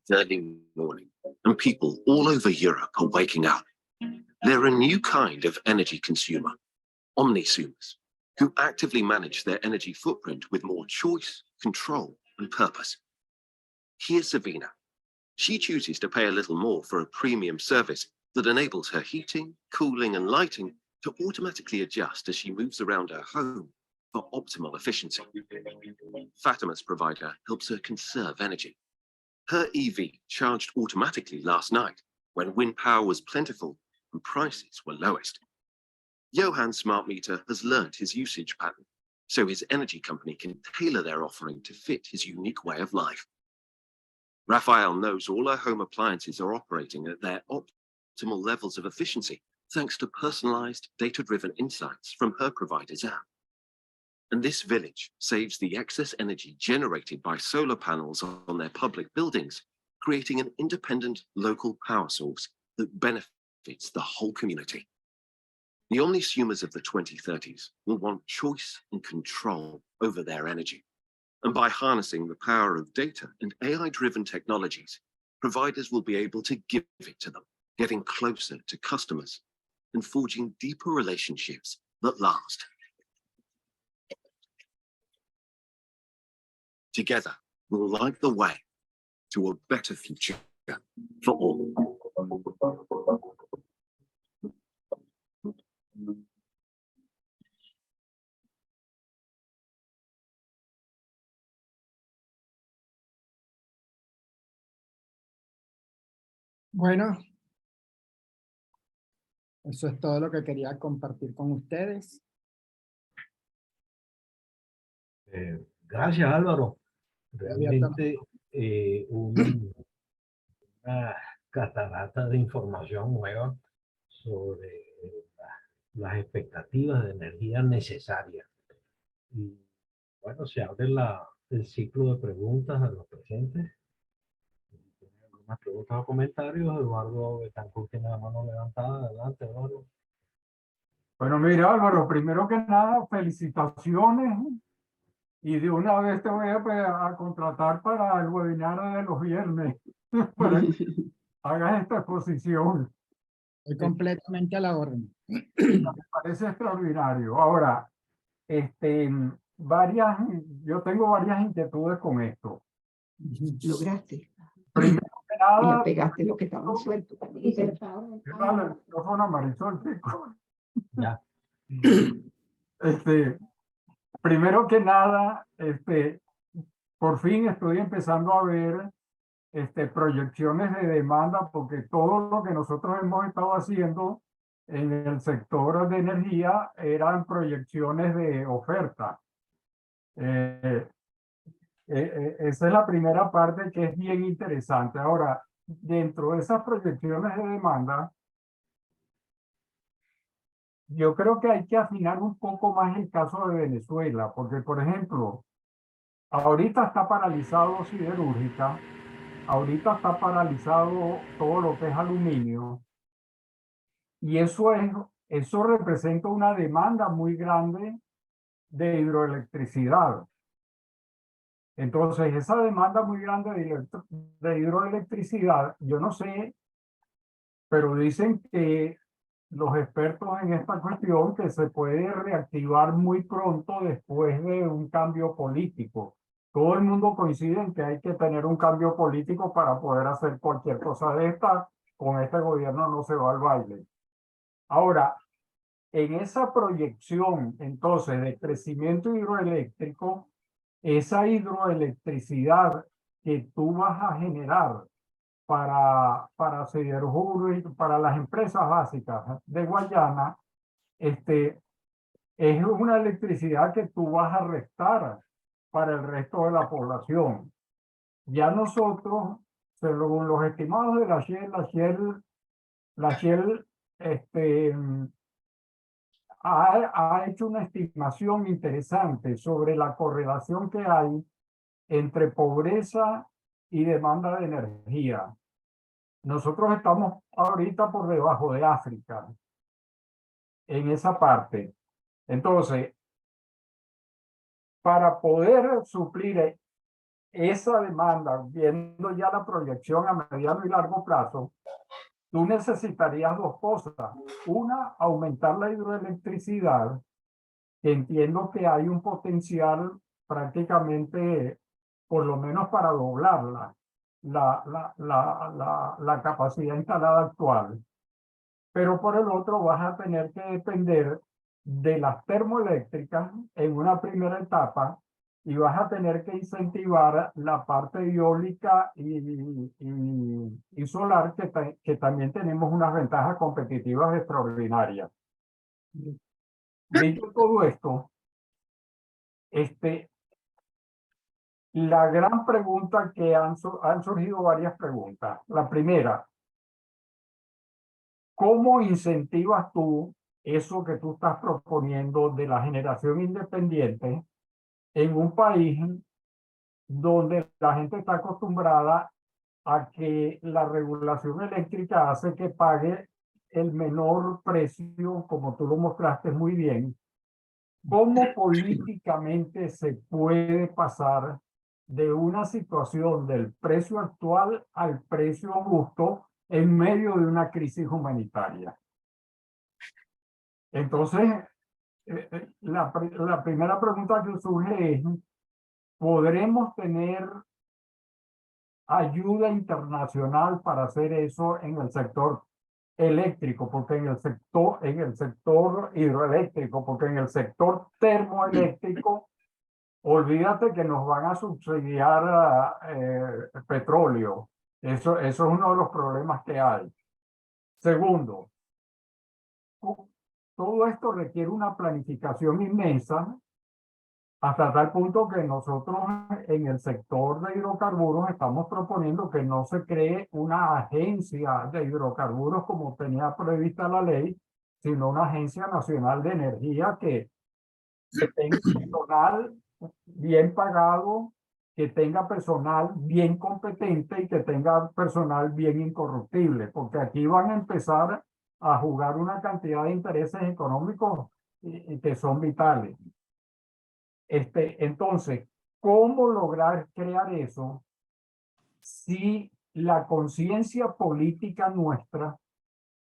Early morning, and people all over Europe are waking up. They're a new kind of energy consumer, omnisumers, who actively manage their energy footprint with more choice, control, and purpose. Here's Savina. She chooses to pay a little more for a premium service that enables her heating, cooling, and lighting to automatically adjust as she moves around her home for optimal efficiency. Fatima's provider helps her conserve energy. Her EV charged automatically last night when wind power was plentiful and prices were lowest. Johan's smart meter has learned his usage pattern, so his energy company can tailor their offering to fit his unique way of life. Raphael knows all her home appliances are operating at their optimal levels of efficiency thanks to personalized, data-driven insights from her provider's app. And this village saves the excess energy generated by solar panels on their public buildings, creating an independent local power source that benefits the whole community. The omnisumers of the 2030s will want choice and control over their energy. And by harnessing the power of data and AI-driven technologies, providers will be able to give it to them, getting closer to customers and forging deeper relationships that last. Together, we'll light the way to a better future for all. Bueno, eso es todo lo que quería compartir con ustedes. Gracias, Álvaro. Realmente una catarata de información nueva sobre las expectativas de energía necesarias. Y bueno, se abre el ciclo de preguntas a los presentes. Si tienen algunas preguntas o comentarios, Eduardo Betancourt tiene la mano levantada. Adelante, Eduardo. Bueno, mira, Álvaro, primero que nada, felicitaciones. Y de una vez te voy a contratar para el webinar de los viernes, para que hagas esta exposición. Estoy completamente a la orden. Me parece extraordinario. Ahora, yo tengo varias inquietudes con esto. Lograste. Primero que Y le nada, pegaste lo que estaba suelto. el micrófono a Marisol, chico. Ya. Primero que nada, por fin estoy empezando a ver proyecciones de demanda, porque todo lo que nosotros hemos estado haciendo en el sector de energía eran proyecciones de oferta. Esa es la primera parte que es bien interesante. Ahora, dentro de esas proyecciones de demanda, yo creo que hay que afinar un poco más el caso de Venezuela, porque, por ejemplo, ahorita está paralizado siderúrgica, ahorita está paralizado todo lo que es aluminio, y eso representa una demanda muy grande de hidroelectricidad. Entonces, esa demanda muy grande de hidroelectricidad, yo no sé, pero dicen que los expertos en esta cuestión que se puede reactivar muy pronto después de un cambio político. Todo el mundo coincide en que hay que tener un cambio político para poder hacer cualquier cosa de esta. Con este gobierno no se va al baile. Ahora, en esa proyección, entonces, de crecimiento hidroeléctrico, esa hidroelectricidad que tú vas a generar para Siderurgia y para las empresas básicas de Guayana, es una electricidad que tú vas a restar para el resto de la población. Ya nosotros, según los estimados de la Shell ha hecho una estimación interesante sobre la correlación que hay entre pobreza y demanda de energía. Nosotros estamos ahorita por debajo de África, en esa parte. Entonces, para poder suplir esa demanda, viendo ya la proyección a mediano y largo plazo, tú necesitarías dos cosas. Una, aumentar la hidroelectricidad, que entiendo que hay un potencial prácticamente, por lo menos para doblarla, la capacidad instalada actual. Pero por el otro vas a tener que depender de las termoeléctricas en una primera etapa y vas a tener que incentivar la parte eólica y solar, que también tenemos unas ventajas competitivas extraordinarias. Dicho todo esto, la gran pregunta que han surgido varias preguntas. La primera, ¿cómo incentivas tú eso que tú estás proponiendo de la generación independiente en un país donde la gente está acostumbrada a que la regulación eléctrica hace que pague el menor precio, como tú lo mostraste muy bien? ¿Cómo políticamente se puede pasar de una situación del precio actual al precio justo en medio de una crisis humanitaria? Entonces, La primera pregunta que surge es, ¿podremos tener ayuda internacional para hacer eso en el sector eléctrico? Porque en el sector hidroeléctrico, porque en el sector termoeléctrico, olvídate que nos van a subsidiar petróleo. Eso es uno de los problemas que hay. Segundo, todo esto requiere una planificación inmensa, hasta tal punto que nosotros en el sector de hidrocarburos estamos proponiendo que no se cree una agencia de hidrocarburos como tenía prevista la ley, sino una agencia nacional de energía que tenga personal bien pagado, que tenga personal bien competente y que tenga personal bien incorruptible, porque aquí van a empezar a jugar una cantidad de intereses económicos que son vitales. Entonces, ¿cómo lograr crear eso si la conciencia política nuestra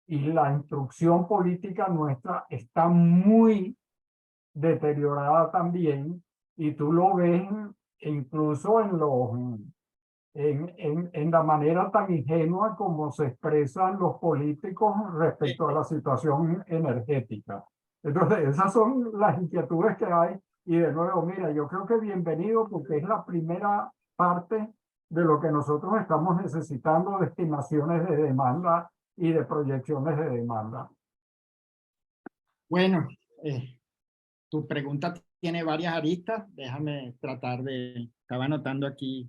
y la instrucción política nuestra está muy deteriorada también? Y tú lo ves incluso en la manera tan ingenua como se expresan los políticos respecto a la situación energética. Entonces, esas son las inquietudes que hay. Y de nuevo, mira, yo creo que bienvenido, porque es la primera parte de lo que nosotros estamos necesitando, de estimaciones de demanda y de proyecciones de demanda. Bueno, tu pregunta tiene varias aristas. Déjame tratar de... Estaba anotando aquí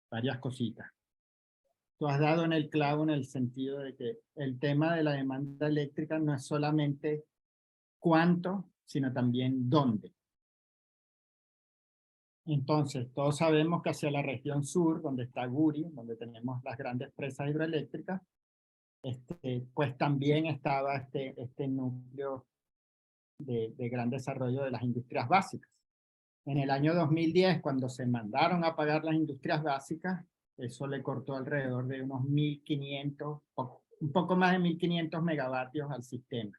varias cositas. Tú has dado en el clavo en el sentido de que el tema de la demanda eléctrica no es solamente cuánto, sino también dónde. Entonces, todos sabemos que hacia la región sur, donde está Guri, donde tenemos las grandes presas hidroeléctricas, pues también estaba este núcleo de gran desarrollo de las industrias básicas. En el año 2010, cuando se mandaron a pagar las industrias básicas, eso le cortó alrededor de unos 1.500, un poco más de 1.500 megavatios al sistema.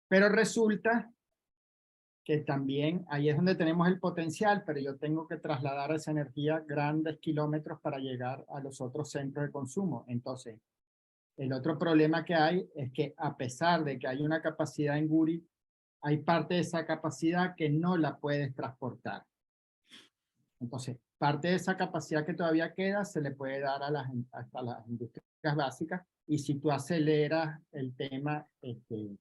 Pero resulta que también ahí es donde tenemos el potencial, pero yo tengo que trasladar esa energía grandes kilómetros para llegar a los otros centros de consumo. Entonces, el otro problema que hay es que a pesar de que hay una capacidad en Guri, hay parte de esa capacidad que no la puedes transportar. Entonces, parte de esa capacidad que todavía queda se le puede dar hasta las industrias básicas, y si tú aceleras el tema de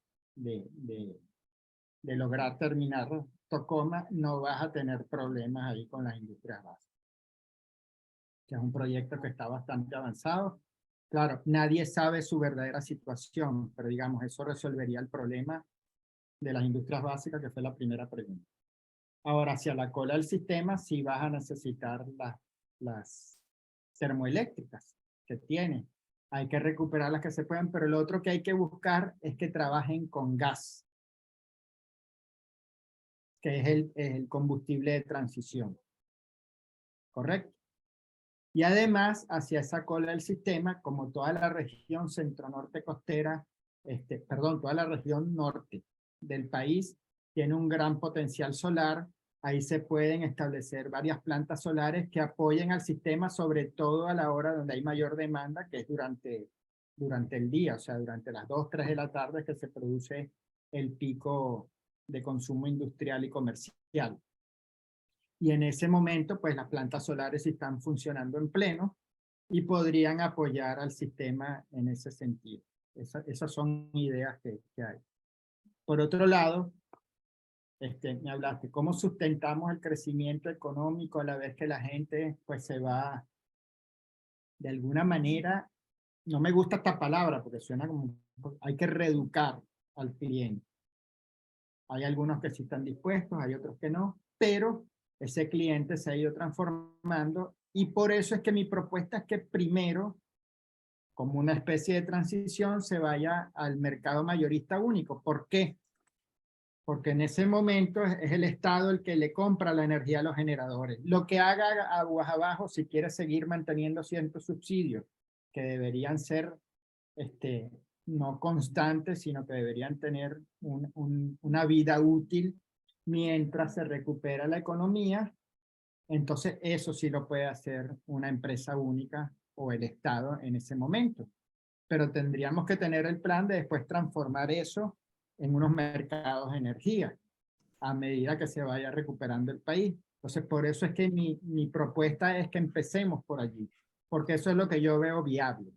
lograr terminar Tacoma, no vas a tener problemas ahí con las industrias básicas. Que es un proyecto que está bastante avanzado. Claro, nadie sabe su verdadera situación, pero digamos, eso resolvería el problema de las industrias básicas, que fue la primera pregunta. Ahora, hacia la cola del sistema, sí vas a necesitar las termoeléctricas que tiene. Hay que recuperar las que se pueden, pero lo otro que hay que buscar es que trabajen con gas, que es el combustible de transición. ¿Correcto? Y además, hacia esa cola del sistema, como toda la región centro-norte costera, toda la región norte del país tiene un gran potencial solar, ahí se pueden establecer varias plantas solares que apoyen al sistema, sobre todo a la hora donde hay mayor demanda, que es durante el día, o sea, durante las 2, 3 de la tarde, que se produce el pico de consumo industrial y comercial. Y en ese momento, pues las plantas solares están funcionando en pleno y podrían apoyar al sistema en ese sentido. Esas son ideas que hay. Por otro lado, me hablaste, ¿cómo sustentamos el crecimiento económico a la vez que la gente pues se va de alguna manera? No me gusta esta palabra porque suena como, hay que reeducar al cliente. Hay algunos que sí están dispuestos, hay otros que no, pero ese cliente se ha ido transformando, y por eso es que mi propuesta es que primero, como una especie de transición, se vaya al mercado mayorista único. ¿Por qué? Porque en ese momento es el Estado el que le compra la energía a los generadores. Lo que haga aguas abajo, si quiere seguir manteniendo ciertos subsidios, que deberían ser no constantes, sino que deberían tener una vida útil mientras se recupera la economía. Entonces eso sí lo puede hacer una empresa única o el Estado en ese momento. Pero tendríamos que tener el plan de después transformar eso en unos mercados de energía a medida que se vaya recuperando el país. Entonces, por eso es que mi propuesta es que empecemos por allí, porque eso es lo que yo veo viable.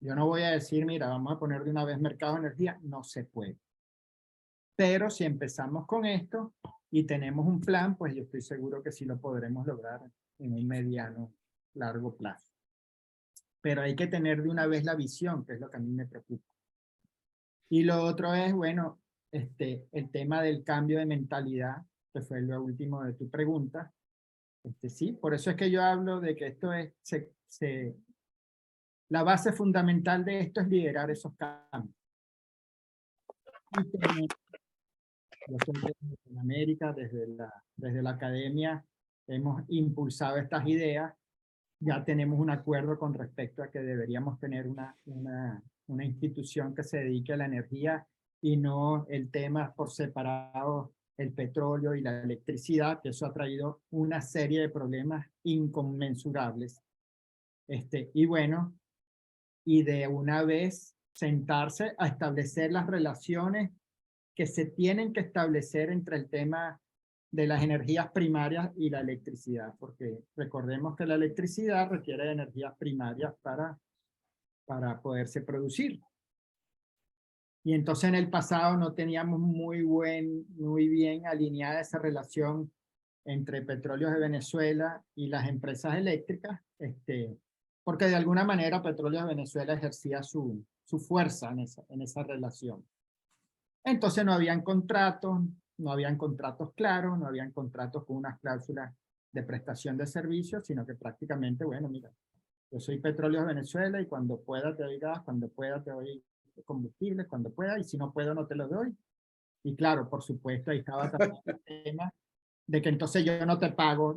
Yo no voy a decir, mira, vamos a poner de una vez mercado de energía, no se puede. Pero si empezamos con esto y tenemos un plan, pues yo estoy seguro que sí lo podremos lograr en un mediano, largo plazo. Pero hay que tener de una vez la visión, que es lo que a mí me preocupa. Y lo otro es, bueno, el tema del cambio de mentalidad, que fue lo último de tu pregunta. Sí, por eso es que yo hablo de que esto es, la base fundamental de esto es liderar esos cambios. Yo soy de Latinoamérica, desde la academia hemos impulsado estas ideas. Ya tenemos un acuerdo con respecto a que deberíamos tener una institución que se dedique a la energía y no el tema por separado, el petróleo y la electricidad, que eso ha traído una serie de problemas inconmensurables. Y bueno, y de una vez sentarse a establecer las relaciones que se tienen que establecer entre el tema de las energías primarias y la electricidad, porque recordemos que la electricidad requiere de energías primarias para poderse producir. Y entonces en el pasado no teníamos muy bien alineada esa relación entre Petróleos de Venezuela y las empresas eléctricas, porque de alguna manera Petróleos de Venezuela ejercía su fuerza en esa relación. Entonces no habían contratos claros, no habían contratos con unas cláusulas de prestación de servicios, sino que prácticamente, bueno, mira, yo soy Petróleos de Venezuela y cuando pueda te doy gas, cuando pueda te doy combustible, cuando pueda, y si no puedo no te lo doy. Y claro, por supuesto, ahí estaba también el tema de que entonces yo no te pago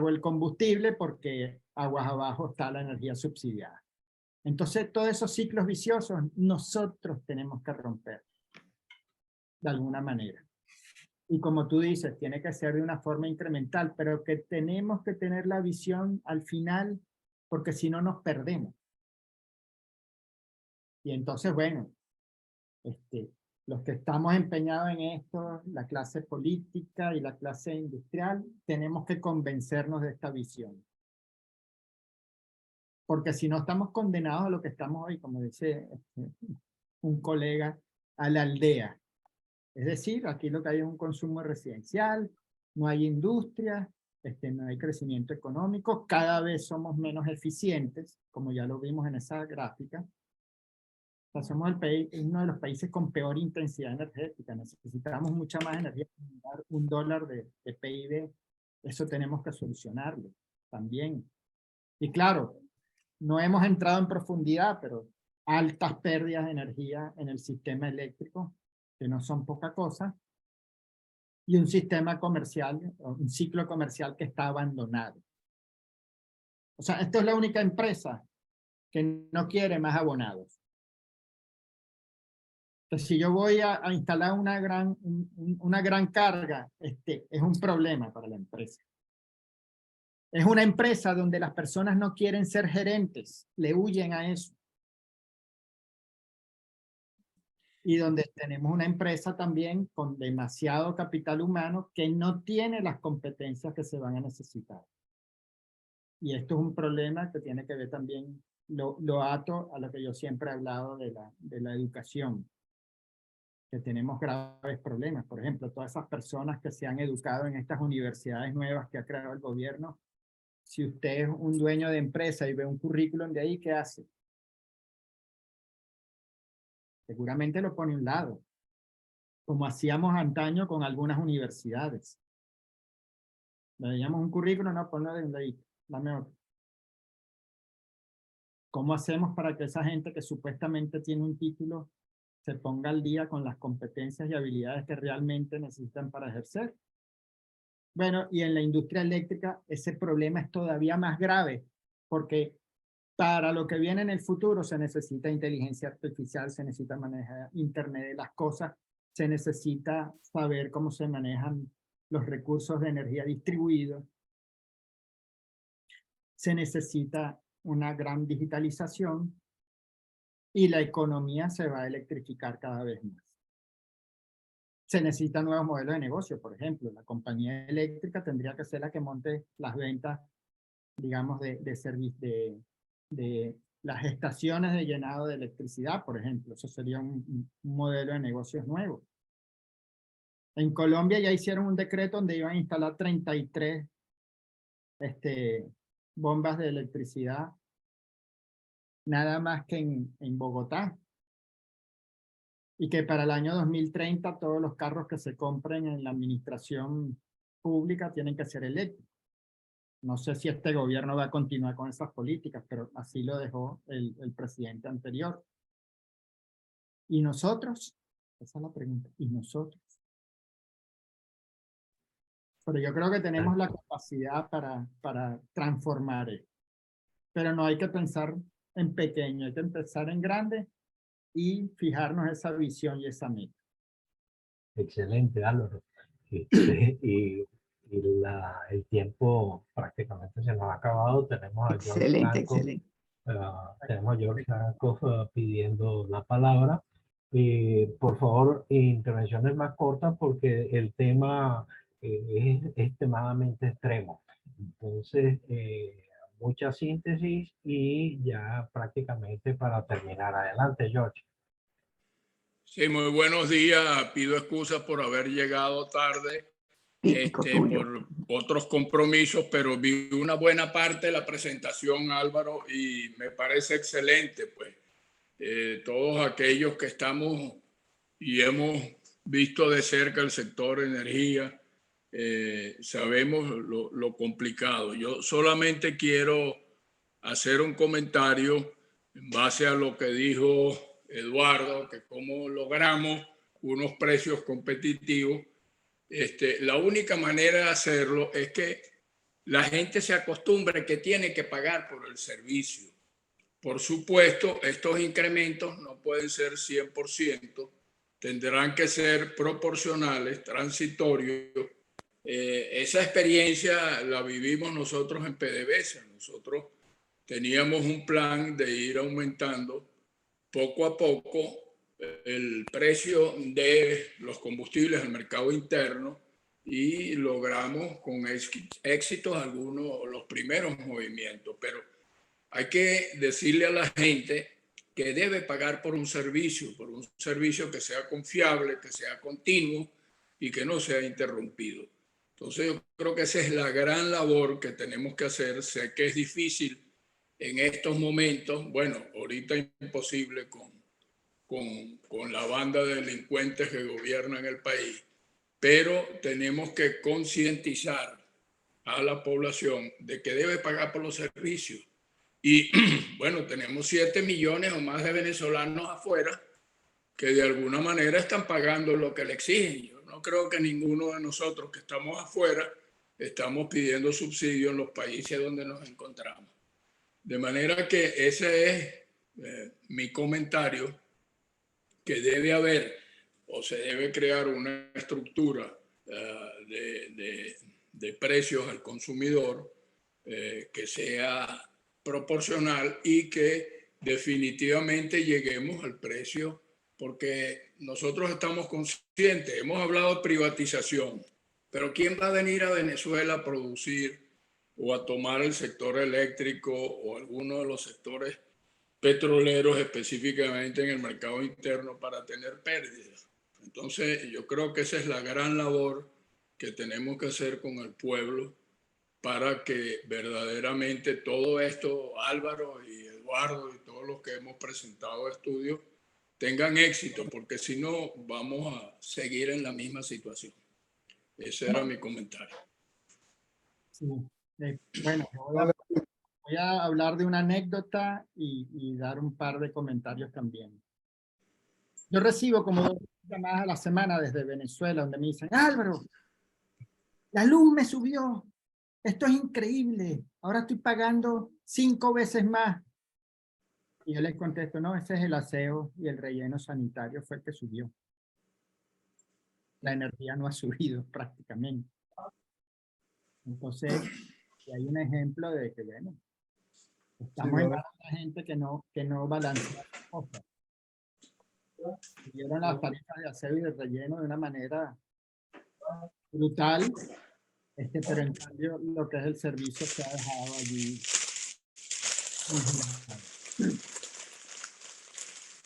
el combustible porque aguas abajo está la energía subsidiada. Entonces, todos esos ciclos viciosos nosotros tenemos que romper de alguna manera. Y como tú dices, tiene que ser de una forma incremental, pero que tenemos que tener la visión al final, porque si no nos perdemos. Y entonces, bueno, los que estamos empeñados en esto, la clase política y la clase industrial, tenemos que convencernos de esta visión. Porque si no estamos condenados a lo que estamos hoy, como dice un colega, a la aldea. Es decir, aquí lo que hay es un consumo residencial, no hay industria, no hay crecimiento económico, cada vez somos menos eficientes, como ya lo vimos en esa gráfica. O sea, somos uno de los países con peor intensidad energética, necesitamos mucha más energía para dar $1 de PIB, eso tenemos que solucionarlo también. Y claro, no hemos entrado en profundidad, pero altas pérdidas de energía en el sistema eléctrico, que no son poca cosa, y un sistema comercial, un ciclo comercial que está abandonado. O sea, esta es la única empresa que no quiere más abonados. Entonces, si yo voy a instalar una gran carga, es un problema para la empresa. Es una empresa donde las personas no quieren ser gerentes, le huyen a eso. Y donde tenemos una empresa también con demasiado capital humano que no tiene las competencias que se van a necesitar. Y esto es un problema que tiene que ver también, lo ato a lo que yo siempre he hablado de la educación, que tenemos graves problemas. Por ejemplo, todas esas personas que se han educado en estas universidades nuevas que ha creado el gobierno, si usted es un dueño de empresa y ve un currículum de ahí, ¿qué hace? Seguramente lo pone a un lado, como hacíamos antaño con algunas universidades. Le veíamos un currículum, no, ponlo de un ladito, dame otro. ¿Cómo hacemos para que esa gente que supuestamente tiene un título se ponga al día con las competencias y habilidades que realmente necesitan para ejercer? Bueno, y en la industria eléctrica ese problema es todavía más grave, porque Para lo que viene en el futuro se necesita inteligencia artificial, se necesita manejar Internet de las cosas, se necesita saber cómo se manejan los recursos de energía distribuidos, se necesita una gran digitalización y la economía se va a electrificar cada vez más. Se necesitan nuevos modelos de negocio, por ejemplo, la compañía eléctrica tendría que ser la que monte las ventas, digamos, de las estaciones de llenado de electricidad, por ejemplo. Eso sería un modelo de negocios nuevo. En Colombia ya hicieron un decreto donde iban a instalar 33 bombas de electricidad, nada más que en Bogotá. Y que para el año 2030 todos los carros que se compren en la administración pública tienen que ser eléctricos. No sé si este gobierno va a continuar con esas políticas, pero así lo dejó el presidente anterior. ¿Y nosotros? Esa es la pregunta. ¿Y nosotros? Pero yo creo que tenemos la capacidad para transformar esto. Pero no hay que pensar en pequeño, hay que empezar en grande y fijarnos esa visión y esa meta. Excelente, Álvaro. Y el tiempo prácticamente se nos ha acabado. Tenemos a George Excelente, Franco, excelente. tenemos a George Franco pidiendo la palabra. Por favor, intervenciones más cortas porque el tema es extremadamente extremo. Entonces, mucha síntesis y ya prácticamente para terminar. Adelante, George. Sí, muy buenos días. Pido excusas por haber llegado tarde Típico tuyo. por otros compromisos, pero vi una buena parte de la presentación, Álvaro, y me parece excelente, pues. Todos aquellos que estamos y hemos visto de cerca el sector energía, sabemos lo complicado. Yo solamente quiero hacer un comentario en base a lo que dijo Eduardo, que cómo logramos unos precios competitivos. La única manera de hacerlo es que la gente se acostumbre que tiene que pagar por el servicio. Por supuesto, estos incrementos no pueden ser 100%, tendrán que ser proporcionales, transitorios. Esa experiencia la vivimos nosotros en PDVSA. Nosotros teníamos un plan de ir aumentando poco a poco el precio de los combustibles al mercado interno y logramos con éxitos algunos, los primeros movimientos, pero hay que decirle a la gente que debe pagar por un servicio que sea confiable, que sea continuo y que no sea interrumpido. Entonces yo creo que esa es la gran labor que tenemos que hacer. Sé que es difícil en estos momentos, bueno, ahorita imposible con la banda de delincuentes que gobiernan el país, pero tenemos que concientizar a la población de que debe pagar por los servicios. Y bueno, tenemos 7 millones o más de venezolanos afuera que de alguna manera están pagando lo que le exigen. Yo no creo que ninguno de nosotros que estamos afuera estamos pidiendo subsidio en los países donde nos encontramos. De manera que ese es mi comentario, que debe haber o se debe crear una estructura de precios al consumidor que sea proporcional y que definitivamente lleguemos al precio, porque nosotros estamos conscientes, hemos hablado de privatización, pero ¿quién va a venir a Venezuela a producir o a tomar el sector eléctrico o alguno de los sectores petroleros específicamente en el mercado interno para tener pérdidas? Entonces yo creo que esa es la gran labor que tenemos que hacer con el pueblo para que verdaderamente todo esto, Álvaro y Eduardo y todos los que hemos presentado estudios, tengan éxito, porque si no vamos a seguir en la misma situación. Ese era mi comentario. Sí. Bueno, voy a hablar de una anécdota y dar un par de comentarios también. Yo recibo como 2 llamadas a la semana desde Venezuela donde me dicen: Álvaro, la luz me subió, esto es increíble, ahora estoy pagando 5 veces más Y yo les contesto, no, ese es el aseo y el relleno sanitario fue el que subió. La energía no ha subido prácticamente. Entonces, hay un ejemplo de que, bueno, estamos en manos de gente que no balancea las cosas. Subieron las tarifas de aseo y de relleno de una manera brutal, pero en cambio lo que es el servicio se ha dejado allí.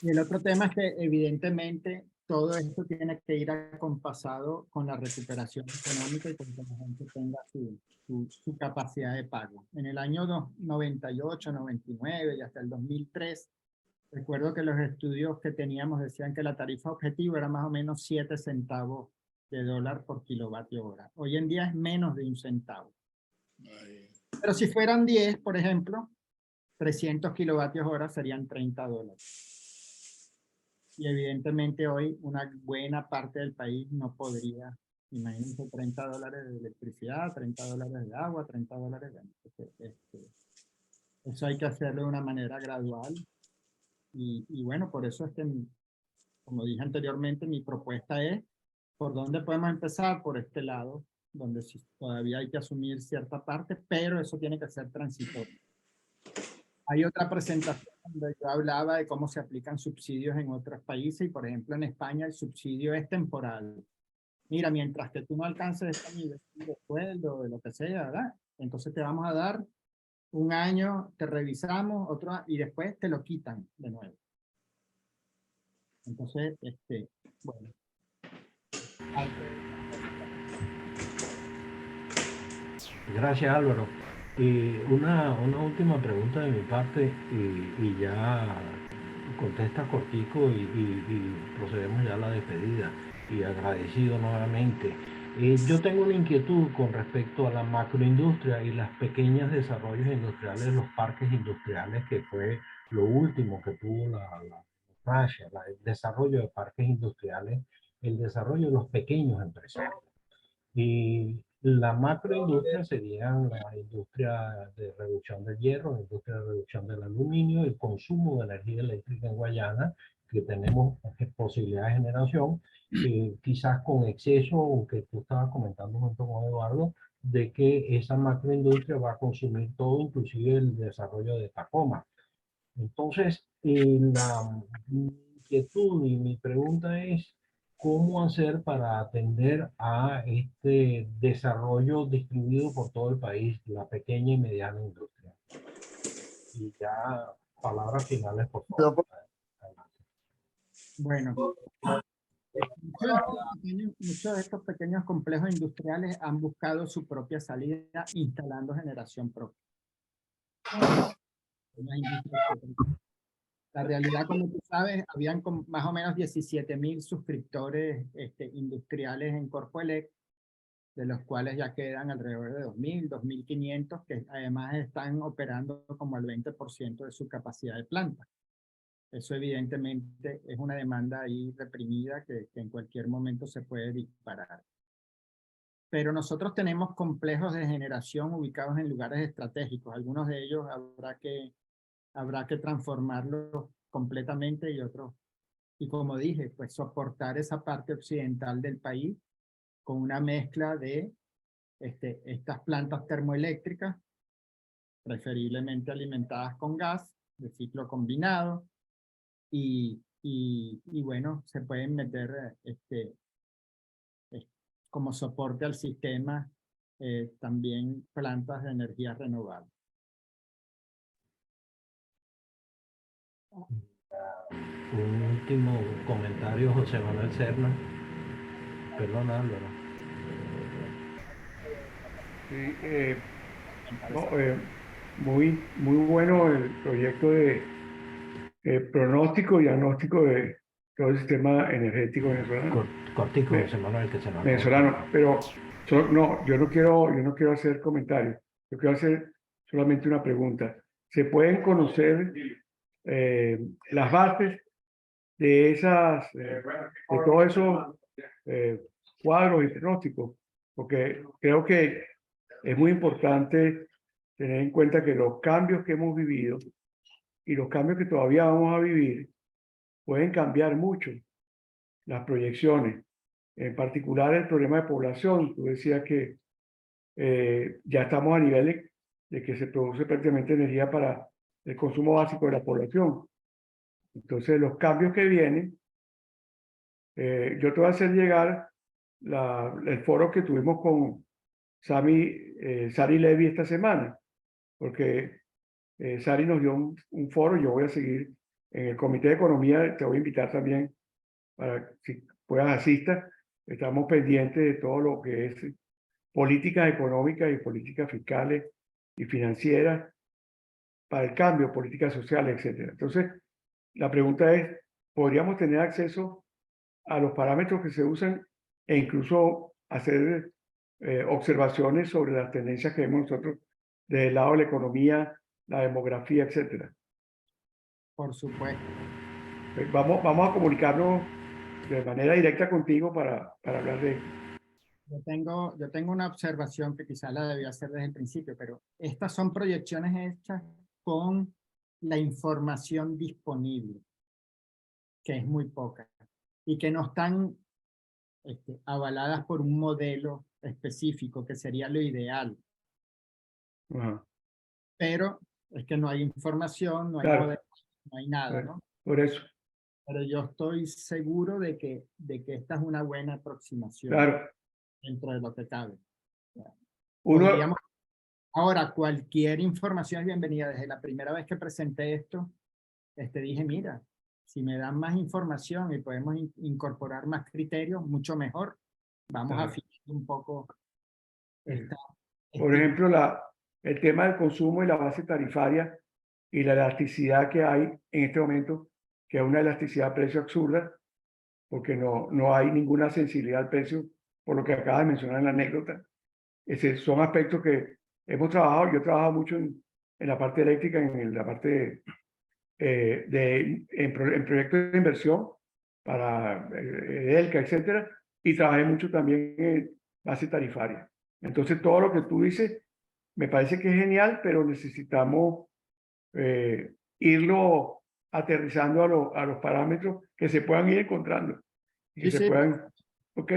Y el otro tema es que evidentemente todo esto tiene que ir acompasado con la recuperación económica y con que la gente tenga su capacidad de pago. En el año 98, 99 y hasta el 2003, recuerdo que los estudios que teníamos decían que la tarifa objetivo era más o menos 7 centavos de dólar por kilovatio hora. Hoy en día es menos de 1 centavo. Pero si fueran 10, por ejemplo, 300 kilovatios hora serían $30. Y evidentemente hoy una buena parte del país no podría, imagínense, $30 de electricidad, $30 de agua, $30 de... eso hay que hacerlo de una manera gradual. Y bueno, por eso es que, como dije anteriormente, mi propuesta es, ¿por dónde podemos empezar? Por este lado, donde sí, todavía hay que asumir cierta parte, pero eso tiene que ser transitorio. Hay otra presentación donde yo hablaba de cómo se aplican subsidios en otros países, y por ejemplo en España el subsidio es temporal. Mira, mientras que tú no alcances este nivel de sueldo, de lo que sea, ¿verdad? Entonces te vamos a dar 1 año, te revisamos, otro, y después te lo quitan de nuevo. Entonces, bueno. Gracias, Álvaro. Una última pregunta de mi parte y ya contesta cortico y procedemos ya a la despedida. Y agradecido nuevamente. Yo tengo una inquietud con respecto a la macroindustria y los pequeños desarrollos industriales, los parques industriales, que fue lo último que tuvo el desarrollo de parques industriales, el desarrollo de los pequeños empresarios. Y la macroindustria serían la industria de reducción del hierro, la industria de reducción del aluminio, el consumo de energía eléctrica en Guayana, que tenemos posibilidad de generación, quizás con exceso, aunque tú estabas comentando junto con Eduardo, de que esa macroindustria va a consumir todo, inclusive el desarrollo de Tacoma. Entonces, la inquietud y mi pregunta es, ¿cómo hacer para atender a este desarrollo distribuido por todo el país, la pequeña y mediana industria? Y ya, palabras finales, por favor. Bueno, muchos de estos pequeños complejos industriales han buscado su propia salida instalando generación propia. La realidad, como tú sabes, habían más o menos 17,000 suscriptores industriales en Corpoelec, de los cuales ya quedan alrededor de 2,000, 2,500, que además están operando como el 20% de su capacidad de planta. Eso evidentemente es una demanda ahí reprimida que en cualquier momento se puede disparar. Pero nosotros tenemos complejos de generación ubicados en lugares estratégicos. Algunos de ellos habrá que transformarlos completamente y otros. Y como dije, pues soportar esa parte occidental del país con una mezcla de estas plantas termoeléctricas, preferiblemente alimentadas con gas, de ciclo combinado, y bueno, se pueden meter como soporte al sistema también plantas de energía renovable. Un último comentario, José Manuel Serna. Perdón, Álvaro. Sí, muy bueno el proyecto de pronóstico y diagnóstico de todo el sistema energético venezolano. Cortico, José Manuel, que se nos venezolano, pero no, yo no quiero hacer comentarios. Yo quiero hacer solamente una pregunta. ¿Se pueden conocer las bases de todos esos cuadros y pronósticos? Porque creo que es muy importante tener en cuenta que los cambios que hemos vivido y los cambios que todavía vamos a vivir pueden cambiar mucho las proyecciones. En particular el problema de población. Tú decías que ya estamos a niveles de que se produce prácticamente energía para el consumo básico de la población. Entonces los cambios que vienen, yo te voy a hacer llegar el foro que tuvimos con Sari Levy esta semana, porque Sari nos dio un foro. Yo voy a seguir en el Comité de Economía, te voy a invitar también para si puedas asistas. Estamos pendientes de todo lo que es políticas económicas y políticas fiscales y financieras para el cambio, políticas sociales, etc. Entonces, la pregunta es, ¿podríamos tener acceso a los parámetros que se usan e incluso hacer observaciones sobre las tendencias que vemos nosotros desde el lado de la economía, la demografía, etcétera? Por supuesto. Vamos a comunicarnos de manera directa contigo para hablar de esto. Yo tengo una observación que quizás la debía hacer desde el principio, pero estas son proyecciones hechas con la información disponible, que es muy poca, y que no están avaladas por un modelo específico, que sería lo ideal. Ajá. Pero es que no hay información, no hay Claro. modelo, no hay nada, ¿no? Por eso. Pero yo estoy seguro de que esta es una buena aproximación. Claro. Dentro de lo que cabe. Uno, Ahora, cualquier información es bienvenida. Desde la primera vez que presenté esto, dije, mira, si me dan más información y podemos incorporar más criterios, mucho mejor. Vamos a afinar un poco por ejemplo, el tema del consumo y la base tarifaria y la elasticidad que hay en este momento, que es una elasticidad de precio absurda, porque no hay ninguna sensibilidad al precio, por lo que acabas de mencionar en la anécdota. Son aspectos que hemos trabajado. Yo he trabajado mucho en la parte eléctrica, en la parte en proyectos de inversión para ELCA, etcétera, y trabajé mucho también en base tarifaria. Entonces, todo lo que tú dices me parece que es genial, pero necesitamos irlo aterrizando a los parámetros que se puedan ir encontrando. Y que Sí, se sí. puedan... Ok,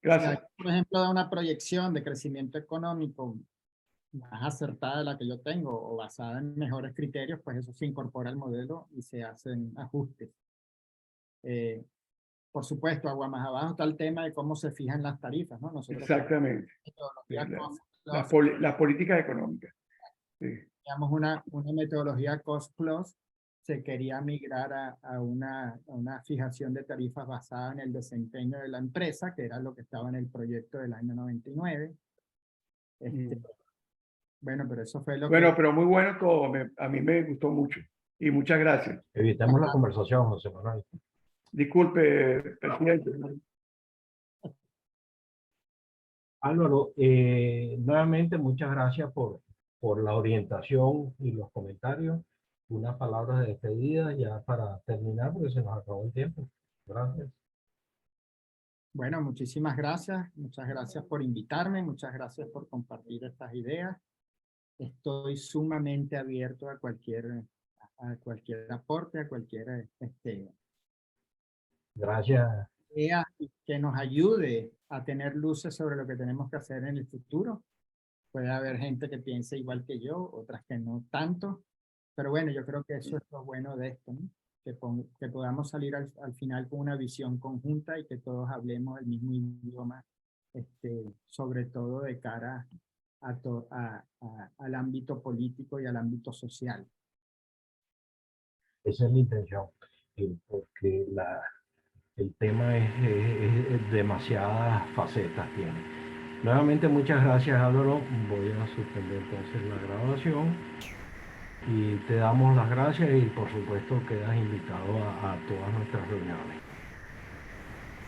gracias. Si hay, por ejemplo, da una proyección de crecimiento económico más acertada de la que yo tengo o basada en mejores criterios, pues eso se incorpora al modelo y se hacen ajustes. Por supuesto, agua más abajo está el tema de cómo se fijan las tarifas, ¿no? Nosotros Exactamente. Las políticas económicas. Sí. Digamos una metodología cost plus, se quería migrar a una fijación de tarifas basada en el desempeño de la empresa, que era lo que estaba en el proyecto del año 99. Bueno, pero eso fue lo que... Bueno, pero muy bueno todo. A mí me gustó mucho. Y muchas gracias. Evitemos la conversación, José Manuel. Disculpe, presidente. Álvaro, nuevamente muchas gracias por la orientación y los comentarios. Unas palabras de despedida ya para terminar, porque se nos acabó el tiempo. Gracias. Bueno, muchísimas gracias. Muchas gracias por invitarme. Muchas gracias por compartir estas ideas. Estoy sumamente abierto a cualquier aporte, a cualquier Gracias. idea que nos ayude a tener luces sobre lo que tenemos que hacer en el futuro. Puede haber gente que piense igual que yo, otras que no tanto, pero bueno, yo creo que eso es lo bueno de esto, ¿no? Que podamos salir al final con una visión conjunta y que todos hablemos el mismo idioma, sobre todo de cara al ámbito político y al ámbito social. Esa es la intención, porque el tema es demasiadas facetas tiene. Nuevamente muchas gracias, Álvaro. Voy a suspender entonces la grabación y te damos las gracias y por supuesto quedas invitado a todas nuestras reuniones.